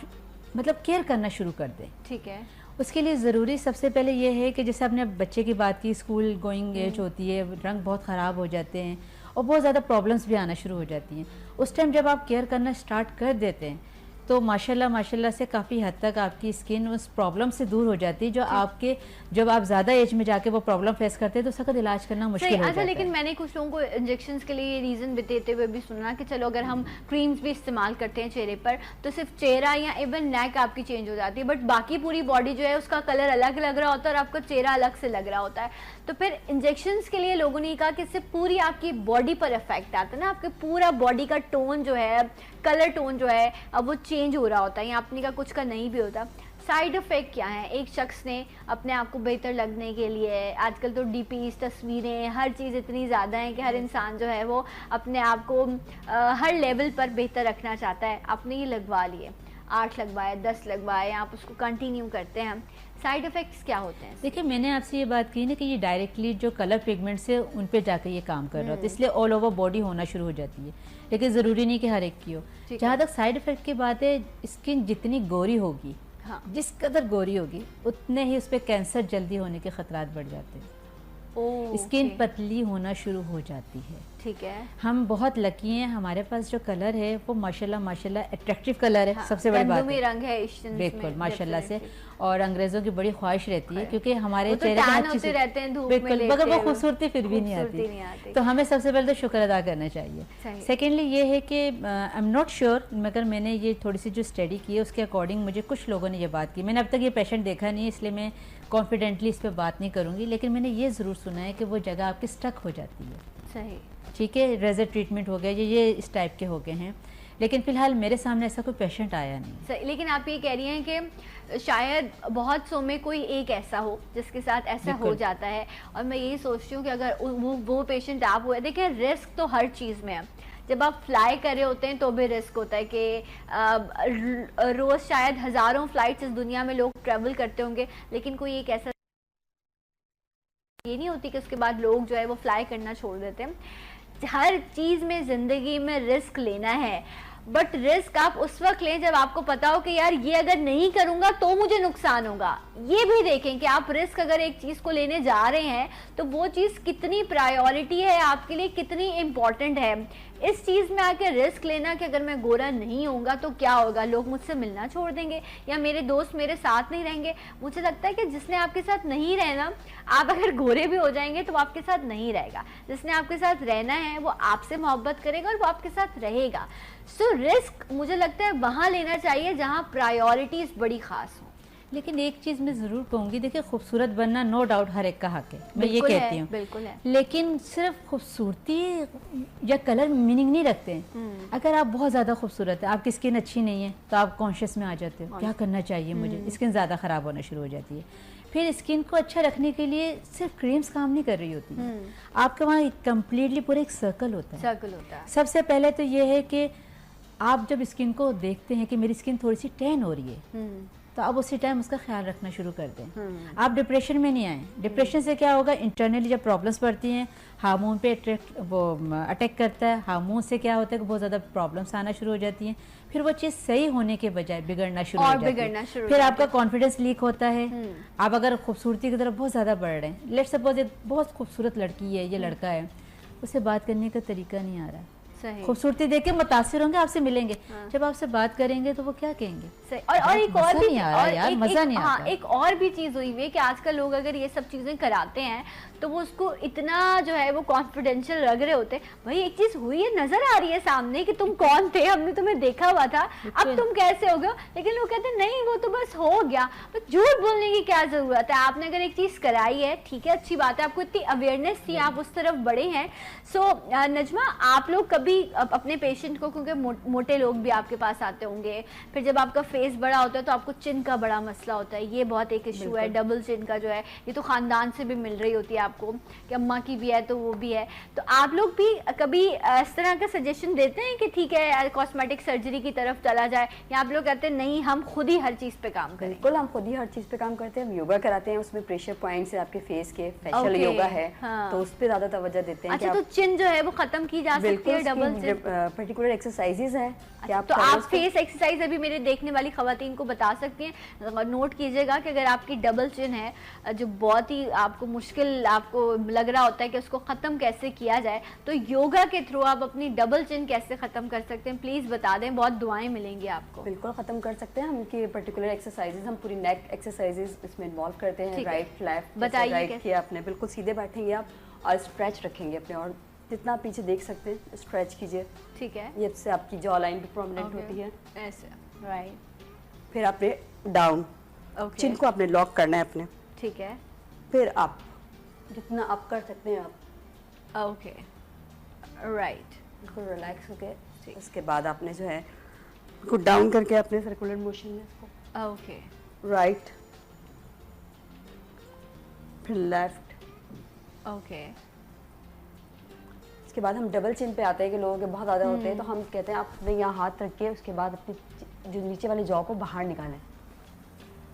मतलब केयर करना शुरू कर दें। ठीक है। उसके लिए ज़रूरी सबसे पहले ये है कि जैसे आपने बच्चे की बात की, स्कूल गोइंग एज होती है, रंग बहुत ख़राब हो जाते हैं और बहुत ज़्यादा प्रॉब्लम्स भी आना शुरू हो जाती हैं। उस टाइम जब आप केयर करना स्टार्ट कर देते हैं तो माशाल्लाह से काफ़ी हद तक आपकी स्किन उस प्रॉब्लम से दूर हो जाती है जो आपके, जब आप ज़्यादा एज में जाके वो प्रॉब्लम फेस करते हैं तो सख्त इलाज करना मुश्किल हो जाता है। लेकिन मैंने कुछ लोगों को इंजेक्शंस के लिए ये रीज़न देते हुए भी सुना कि चलो अगर हम क्रीम्स भी इस्तेमाल करते हैं चेहरे पर तो सिर्फ चेहरा या इवन नेक आपकी चेंज हो जाती है, बट बाकी पूरी बॉडी जो है उसका कलर अलग लग रहा होता है और आपका चेहरा अलग से लग रहा होता है। तो फिर इंजेक्शंस के लिए लोगों ने कहा कि इससे पूरी आपकी बॉडी पर इफेक्ट आता है ना, आपके पूरा बॉडी का टोन जो है, कलर टोन जो है अब वो चेंज हो रहा होता है, या अपने का कुछ का नहीं भी होता। साइड इफेक्ट क्या है? एक शख्स ने अपने आप को बेहतर लगने के लिए, आजकल तो डीपीज, तस्वीरें, हर चीज़ इतनी ज़्यादा है कि हर इंसान जो है वो अपने आप को हर लेवल पर बेहतर रखना चाहता है। आपने ये लगवा लिए, 8 लगवाए, 10 लगवाए, आप उसको कंटिन्यू करते हैं, साइड इफेक्ट्स क्या होते हैं? देखिए मैंने आपसे ये बात की ना कि ये डायरेक्टली जो कलर पिगमेंट्स है उन पे जाकर ये काम कर रहा होता है, इसलिए ऑल ओवर बॉडी होना शुरू हो जाती है, लेकिन ज़रूरी नहीं कि हर एक की हो। जहाँ तक साइड इफेक्ट की बात है, स्किन जितनी गोरी होगी, हाँ, जिस कदर गोरी होगी उतने ही उस पर कैंसर जल्दी होने के खतरात बढ़ जाते हैं। स्किन पतली होना शुरू हो जाती है। ठीक है। हम बहुत लकी हैं, हमारे पास जो कलर है वो माशाल्लाह अट्रैक्टिव कलर है। हाँ, सबसे बड़ी बात है रंग है बिल्कुल माशाल्लाह से, और अंग्रेजों की बड़ी ख्वाहिश रहती है क्योंकि हमारे चेहरे पे अच्छे रहते हैं धूप बिल्कुल, मगर वो खूबसूरती फिर भी नहीं आती। तो हमें सबसे पहले तो शुक्र अदा करना चाहिए। सेकेंडली ये है कि आई एम नॉट श्योर, मगर मैंने ये थोड़ी सी जो स्टडी की है उसके अकॉर्डिंग मुझे कुछ लोगों ने ये बात की, मैंने अब तक ये पेशेंट देखा नहीं इसलिए मैं कॉन्फिडेंटली इस पर बात नहीं करूँगी, लेकिन मैंने ये ज़रूर सुना है कि वो जगह आपकी स्टक हो जाती है। सही, ठीक है, रेजर ट्रीटमेंट हो गया, ये इस टाइप के हो गए हैं, लेकिन फिलहाल मेरे सामने ऐसा कोई पेशेंट आया नहीं। सही, लेकिन आप ये कह रही हैं कि शायद बहुत सौ में कोई एक ऐसा हो जिसके साथ ऐसा हो जाता है, और मैं यही सोचती हूँ कि अगर वो पेशेंट आप हुए, देखिए रिस्क तो हर चीज़ में है। जब आप फ्लाई कर रहे होते हैं तो भी रिस्क होता है कि रोज़ शायद हज़ारों फ्लाइट्स इस दुनिया में लोग ट्रैवल करते होंगे, लेकिन कोई एक ऐसा ये नहीं होती कि उसके बाद लोग जो है वो फ्लाई करना छोड़ देते हैं। हर चीज़ में, ज़िंदगी में रिस्क लेना है, बट रिस्क आप उस वक्त लें जब आपको पता हो कि यार ये अगर नहीं करूँगा तो मुझे नुकसान होगा। ये भी देखें कि आप रिस्क अगर एक चीज़ को लेने जा रहे हैं तो वो चीज़ कितनी प्रायोरिटी है आपके लिए, कितनी इम्पॉर्टेंट है। इस चीज़ में आके रिस्क लेना कि अगर मैं गोरा नहीं होऊंगा तो क्या होगा, लोग मुझसे मिलना छोड़ देंगे या मेरे दोस्त मेरे साथ नहीं रहेंगे। मुझे लगता है कि जिसने आपके साथ नहीं रहना, आप अगर गोरे भी हो जाएंगे तो वो आपके साथ नहीं रहेगा। जिसने आपके साथ रहना है वो आपसे मोहब्बत करेगा और वो आपके साथ रहेगा। सो रिस्क मुझे लगता है वहाँ लेना चाहिए जहाँ प्रायोरिटीज़ बड़ी खास हो। लेकिन एक चीज़ मैं ज़रूर कहूँगी, देखिए खूबसूरत बनना नो डाउट हर एक का हक है, मैं ये कहती हूँ, बिल्कुल है, लेकिन सिर्फ खूबसूरती या कलर मीनिंग नहीं रखते हैं। अगर आप बहुत ज़्यादा खूबसूरत है, आपकी स्किन अच्छी नहीं है तो आप कॉन्शियस में आ जाते हो क्या करना चाहिए मुझे, स्किन ज़्यादा ख़राब होना शुरू हो जाती है। फिर स्किन को अच्छा रखने के लिए सिर्फ क्रीम्स काम नहीं कर रही होती है, आपके वहाँ कम्प्लीटली पूरा एक सर्कल होता है। सबसे पहले तो ये है कि आप जब स्किन को देखते हैं कि मेरी स्किन थोड़ी सी टैन हो रही है तो आप उसी टाइम उसका ख्याल रखना शुरू कर दें। आप डिप्रेशन में नहीं आए। डिप्रेशन से क्या होगा, इंटरनली जब प्रॉब्लम्स बढ़ती हैं, हार्मोन पे अटैक करता है। हार्मोन से क्या होता है कि बहुत ज़्यादा प्रॉब्लम्स आना शुरू हो जाती हैं, फिर वो चीज़ सही होने के बजाय बिगड़ना शुरू हो जाती है, फिर आपका कॉन्फिडेंस लीक होता है। आप अगर खूबसूरती की तरफ बहुत ज़्यादा बढ़ रहे हैं, लेट्स सपोज एक बहुत खूबसूरत लड़की है, ये लड़का है, उससे बात करने का तरीका नहीं आ रहा, खूबसूरती देख के मुतासिर होंगे, आपसे मिलेंगे, जब आपसे बात करेंगे तो वो क्या कहेंगे? और एक और भी यार मजा नहीं आता। एक और भी चीज हुई है कि आजकल लोग अगर ये सब चीजें कराते हैं तो वो उसको इतना जो है वो कॉन्फिडेंशियल लग रहे होते हैं। भाई एक चीज हुई है, नजर आ रही है सामने कि तुम कौन थे, हमने तुम्हें देखा हुआ था, अब तुम कैसे हो गए? लेकिन लोग कहते हैं नहीं वो तो बस हो गया। बस झूठ बोलने की क्या जरूरत है? आपने अगर एक चीज कराई है, ठीक है, अच्छी बात है, आपको इतनी अवेयरनेस थी, आप उस तरफ बढ़े हैं। सो नजमा, आप लोग कभी अपने पेशेंट को, क्योंकि मोटे लोग भी आपके पास आते होंगे, फिर जब आपका फेस बड़ा होता है तो आपको चिन का बड़ा मसला होता है, ये बहुत एक इशू है, डबल चिन का जो है, ये तो खानदान से भी मिल रही होती है आपको कि अम्मा की भी है तो वो भी है। तो आप लोग भी कभी इस तरह का सजेशन देते हैं कि ठीक है कॉस्मेटिक सर्जरी की तरफ चला जाए, या आप लोग कहते हैं नहीं हम खुद ही हर चीज पे काम करें? बिल्कुल, हम खुद ही हर चीज पे काम करते हैं। हम योगा कराते हैं, उसमें प्रेशर पॉइंट्स है आपके फेस के, फेशियल योगा है, तो उस पे ज्यादा तवज्जो देते हैं। अच्छा, तो चिन जो है वो खत्म की जा सकती है, डबल चिन पर्टिकुलर एक्सरसाइजेज हैं कि आप तो आप फेस एक्सरसाइज अभी मेरे देखने वाली खवातीन को बता सकती हैं। नोट कीजिएगा कि अगर आपकी डबल चिन है, जो बहुत ही आपको मुश्किल आपको लग रहा होता है कि उसको खत्म कैसे किया जाए, तो योगा के थ्रू आप अपनी डबल चिन कैसे खत्म कर सकते हैं, प्लीज बता दें, बहुत दुआएं मिलेंगी आपको। बिल्कुल खत्म कर सकते हैं हम की पर्टिकुलर एक्सरसाइजेज, हम पूरी नेक एक्सरसाइजेज इसमें इन्वॉल्व करते हैं। राइट लेफ्ट बताइए, राइट किया आपने, बिल्कुल सीधे बैठेंगे आप और स्ट्रेच रखेंगे अपने, और जितना पीछे देख सकते हैं स्ट्रेच कीजिए, ठीक है, ये से आपकी जॉ लाइन भी प्रोमिनेंट होती है ऐसे, राइट। फिर आपने डाउन, चिन को आपने लॉक करना है अपने, ठीक है, फिर आप जितना अप कर सकते हैं आप, ओके, राइट, बिल्कुल रिलैक्स होके, उसके बाद आपने जो है को डाउन करके अपने सर्कुलर मोशन में इसको, ओके, राइट, फिर लेफ्ट, ओके। उसके बाद हम डबल चिन पे आते हैं कि लोगों के बहुत ज़्यादा होते हैं, तो हम कहते हैं आप अपने यहाँ हाथ रख के उसके बाद अपनी जो नीचे वाली जॉ को बाहर निकालें।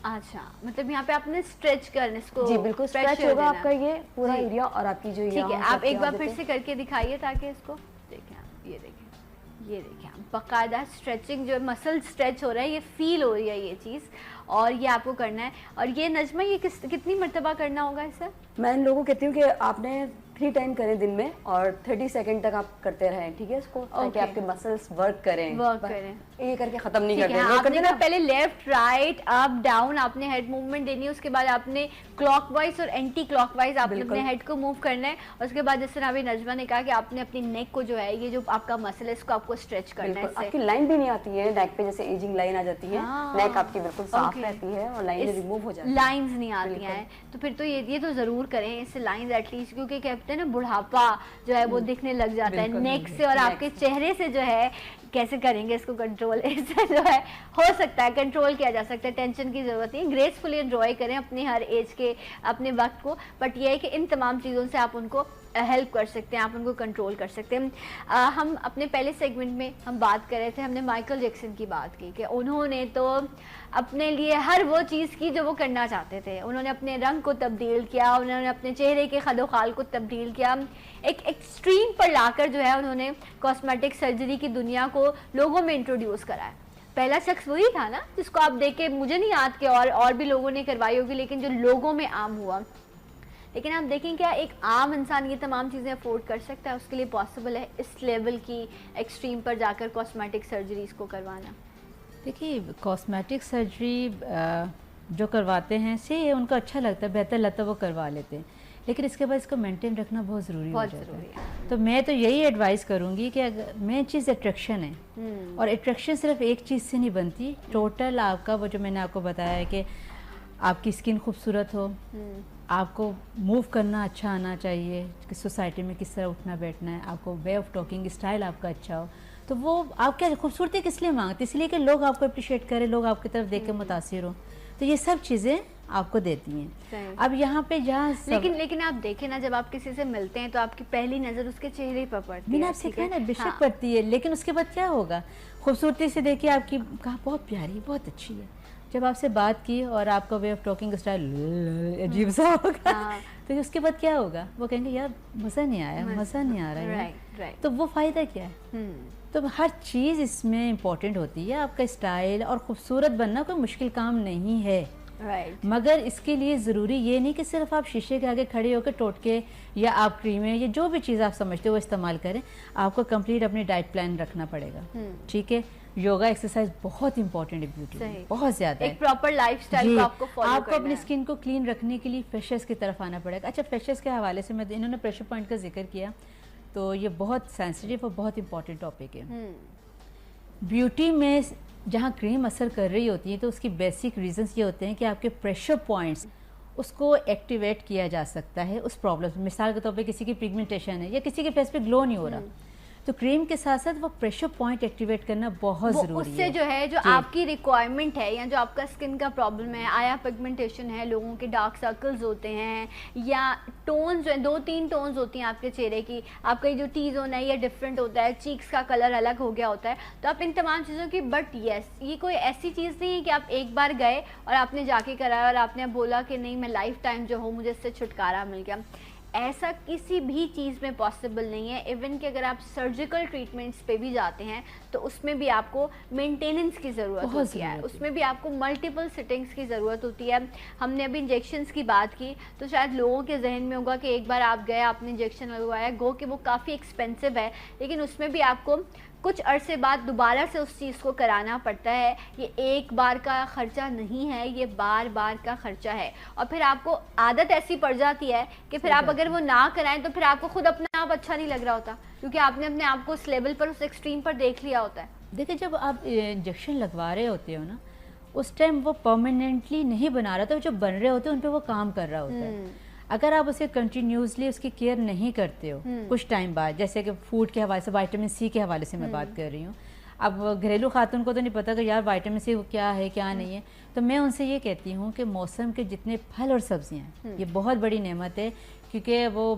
अच्छा, मतलब यहाँ पे आपने स्ट्रेच करने इसको, जी बिल्कुल, स्ट्रेच होगा आपका ये पूरा एरिया, और आपकी जो ठीक है, आप एक बार फिर से करके दिखाइए ताकि इसको देखें आप, ये देखें, ये देखें आप, बाकायदा स्ट्रेचिंग जो है, मसल स्ट्रेच हो रहा है, ये फील हो रही है ये चीज़, और ये आपको करना है। और ये नजमा, ये कितनी मरतबा करना होगा इसे? मैं इन लोगों को कहती हूँ कि आपने 3 टाइम करें दिन में, और 30 सेकंड तक आप करते रहें, ठीक है, इसको ताकि आपके मसल्स वर्क करें, ये करके खत्म नहीं करते हैं। आपने ना पहले लेफ्ट राइट अप डाउन आपने हेड मूवमेंट देनी है, उसके बाद आपने क्लॉकवाइज और एंटी क्लॉकवाइज आपने अपने हेड को मूव करना है, और उसके बाद जिस तरह अभी नजमा ने कहा कि आपने अपनी नेक को जो है, ये जो आपका मसल है, इसको आपको स्ट्रेच करना है। आपकी लाइन भी नहीं आती है नेक पे, जैसे एजिंग लाइन आ जाती है, नेक आपकी बिल्कुल साफ रहती है और लाइन रिमूव हो जाती है, लाइंस नहीं आती हैं, तो फिर तो ये तो जरूर करें इससे लाइंस एटलीस्ट, क्योंकि कहते हैं ना बुढ़ापा जो है वो दिखने लग जाता है नेक से, और आपके चेहरे से जो है कैसे करेंगे इसको कंट्रोल, इससे जो है हो सकता है कंट्रोल किया जा सकता है। टेंशन की जरूरत नहीं, ग्रेसफुली एंजॉय करें अपनी हर एज के अपने वक्त को, बट ये है कि इन तमाम चीज़ों से आप उनको हेल्प कर सकते हैं, आप उनको कंट्रोल कर सकते हैं। हम अपने पहले सेगमेंट में हम बात कर रहे थे, हमने माइकल जैक्सन की बात की कि उन्होंने तो अपने लिए हर वो चीज़ की जो वो करना चाहते थे, उन्होंने अपने रंग को तब्दील किया, उन्होंने अपने चेहरे के खदोखाल को तब्दील किया, एक एक्सट्रीम पर लाकर जो है उन्होंने कॉस्मेटिक सर्जरी की दुनिया को लोगों में इंट्रोड्यूस कराया। पहला शख्स वही था ना जिसको आप देख के, मुझे नहीं याद कि और भी लोगों ने करवाई होगी, लेकिन जो लोगों में आम हुआ। लेकिन आप देखें क्या एक आम इंसान ये तमाम चीज़ें अफोर्ड कर सकता है? उसके लिए पॉसिबल है इस लेवल की एक्सट्रीम पर जाकर कॉस्मेटिक सर्जरीज को करवाना? देखिए, कॉस्मेटिक सर्जरी जो करवाते हैं से उनको अच्छा लगता है, बेहतर लगता है, वो करवा लेते हैं, लेकिन इसके बाद इसको मेंटेन रखना बहुत ज़रूरी हो जाता है। तो मैं तो यही एडवाइस करूँगी कि अगर मेन चीज़ अट्रैक्शन है, और अट्रैक्शन सिर्फ एक चीज़ से नहीं बनती, टोटल आपका वो जो मैंने आपको बताया है कि आपकी स्किन खूबसूरत हो, आपको मूव करना अच्छा आना चाहिए, कि सोसाइटी में किस तरह उठना बैठना है, आपको वे ऑफ टॉकिंग स्टाइल आपका अच्छा हो, तो वो आप क्या खूबसूरती किस लिए मांगते, इसलिए कि लोग आपको अप्रिशिएट करें, लोग आपकी तरफ देख के मुतासिर हो, तो ये सब चीज़ें आपको देती हैं। अब यहाँ पे जहाँ लेकिन आप देखें ना, जब आप किसी से मिलते हैं तो आपकी पहली नज़र उसके चेहरे पर पड़ती है। मैंने आपसे कहा ना, बेशक पड़ती है, लेकिन उसके बाद क्या होगा, खूबसूरती से देखिए आपकी कहा बहुत प्यारी, बहुत अच्छी है, जब आपसे बात की और आपका वे ऑफ टॉकिंग स्टाइल अजीब सा होगा, तो उसके बाद क्या होगा, वो कहेंगे यार मज़ा नहीं आया, मज़ा नहीं आ रहा है। राइट। तो वो फ़ायदा क्या है? तो हर चीज़ इसमें इम्पोर्टेंट होती है। आपका स्टाइल और खूबसूरत बनना कोई मुश्किल काम नहीं है, मगर इसके लिए ज़रूरी ये नहीं कि सिर्फ आप शीशे के आगे खड़े होकर टोटके या आप क्रीमें या जो भी चीज़ आप समझते हो वो इस्तेमाल करें। आपको कंप्लीट अपनी डाइट प्लान रखना पड़ेगा, ठीक है। योगा एक्सरसाइज बहुत इंपॉर्टेंट है ब्यूटी में, बहुत ज़्यादा एक प्रॉपर लाइफस्टाइल को आपको फॉलो आपको अपनी स्किन को क्लीन रखने के लिए फ्रेशर्स की तरफ आना पड़ेगा। अच्छा, फ्रेशर्स के हवाले से मैं इन्होंने प्रेशर पॉइंट का जिक्र किया, तो ये बहुत सेंसिटिव और बहुत इंपॉर्टेंट टॉपिक है। ब्यूटी में जहाँ क्रीम असर कर रही होती है तो उसकी बेसिक रीजंस ये होते हैं कि आपके प्रेशर पॉइंट्स उसको एक्टिवेट किया जा सकता है उस प्रॉब्लम। मिसाल के तौर पे किसी की पिगमेंटेशन है या किसी के फेस पे ग्लो नहीं हो रहा, तो क्रीम के साथ साथ वो प्रेशर पॉइंट एक्टिवेट करना बहुत ज़रूरी है। उससे जो है, जो आपकी रिक्वायरमेंट है या जो आपका स्किन का प्रॉब्लम है, आया पिगमेंटेशन है, लोगों के डार्क सर्कल्स होते हैं या टोन्स जो है 2-3 टोन्स होती हैं आपके चेहरे की, आपका जो टी जोन है ये डिफरेंट होता है, चीक्स का कलर अलग हो गया होता है, तो आप इन तमाम चीज़ों की, बट यस ये कोई ऐसी चीज़ नहीं है कि आप एक बार गए और आपने जाके कराया और आपने बोला कि नहीं मैं लाइफ टाइम जो हूँ मुझे इससे छुटकारा मिल गया। ऐसा किसी भी चीज़ में पॉसिबल नहीं है। इवन कि अगर आप सर्जिकल ट्रीटमेंट्स पे भी जाते हैं तो उसमें भी आपको मेंटेनेंस की ज़रूरत होती है, उसमें भी आपको मल्टीपल सिटिंग्स की ज़रूरत होती है। हमने अभी इंजेक्शंस की बात की तो शायद लोगों के जहन में होगा कि एक बार आप गए, आपने इंजेक्शन लगवाया, गो कि वो काफ़ी एक्सपेंसिव है, लेकिन उसमें भी आपको कुछ अरसे बाद दोबारा से उस चीज़ को कराना पड़ता है। ये एक बार का ख़र्चा नहीं है, ये बार बार का ख़र्चा है। और फिर आपको आदत ऐसी पड़ जाती है कि फिर आप अगर वो ना कराएं तो फिर आपको खुद अपने आप अच्छा नहीं लग रहा होता, क्योंकि आपने अपने आप को उस लेवल पर, उस एक्सट्रीम पर देख लिया होता है। देखिए, जब आप इंजेक्शन लगवा रहे होते हो ना, उस टाइम वो परमानेंटली नहीं बना रहा था, जो बन रहे होते हैं उन पर वो काम कर रहा होता है। अगर आप उसे कंटिन्यूसली उसकी केयर नहीं करते हो, कुछ टाइम बाद, जैसे कि फूड के हवाले से, विटामिन सी के हवाले से मैं बात कर रही हूँ। अब घरेलू खातून को तो नहीं पता कि यार विटामिन सी क्या है क्या नहीं है, तो मैं उनसे ये कहती हूँ कि मौसम के जितने फल और सब्जियाँ हैं ये बहुत बड़ी नेमत है, क्योंकि वो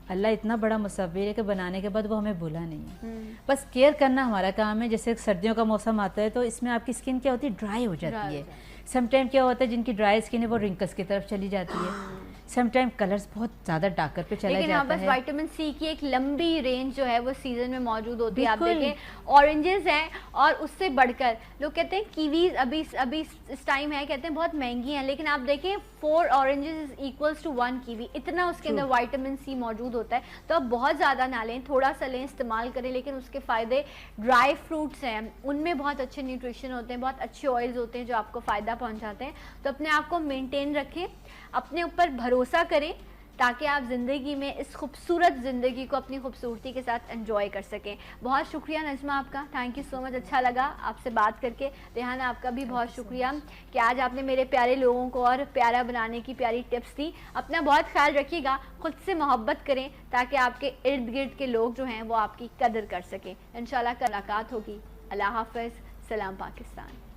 अल्लाह इतना बड़ा मुसव्विर है कि बनाने के बाद वो हमें भूला नहीं है। बस केयर करना हमारा काम है। जैसे सर्दियों का मौसम आता है तो इसमें आपकी स्किन क्या होती है, ड्राई हो जाती है। समटाइम क्या होता है, जिनकी ड्राई स्किन है वो रिंकल्स की तरफ चली जाती है, समटाइम कलर्स बहुत ज़्यादा डार्कर पे चला जाता है। बस विटामिन सी की एक लंबी रेंज जो है वो सीजन में मौजूद होती है। आप देखें ऑरेंजेस हैं और उससे बढ़कर लोग कहते हैं कीवीज अभी इस टाइम है, कहते हैं बहुत महंगी हैं, लेकिन आप देखें 4 oranges is equals to 1 kiwi, इतना उसके अंदर विटामिन सी मौजूद होता है। तो आप बहुत ज़्यादा ना लें, थोड़ा सा लें, इस्तेमाल करें, लेकिन उसके फ़ायदे, ड्राई फ्रूट्स हैं उनमें बहुत अच्छे न्यूट्रिशन होते हैं, बहुत अच्छे ऑयल्स होते हैं जो आपको फ़ायदा पहुँचाते हैं। तो अपने आप को मेनटेन रखें, अपने ऊपर भरोसा करें, ताकि आप ज़िंदगी में इस खूबसूरत ज़िंदगी को अपनी खूबसूरती के साथ एंजॉय कर सकें। बहुत शुक्रिया नजमा आपका, थैंक यू सो मच, अच्छा लगा आपसे बात करके। रेहाना आपका भी बहुत शुक्रिया कि आज आपने मेरे प्यारे लोगों को और प्यारा बनाने की प्यारी टिप्स दी। अपना बहुत ख्याल रखिएगा, ख़ुद से मोहब्बत करें ताकि आपके इर्द गिर्द के लोग जो हैं वो आपकी कदर कर सकें। इंशाल्लाह मुलाकात होगी। अल्लाह हाफ़िज़, सलाम पाकिस्तान।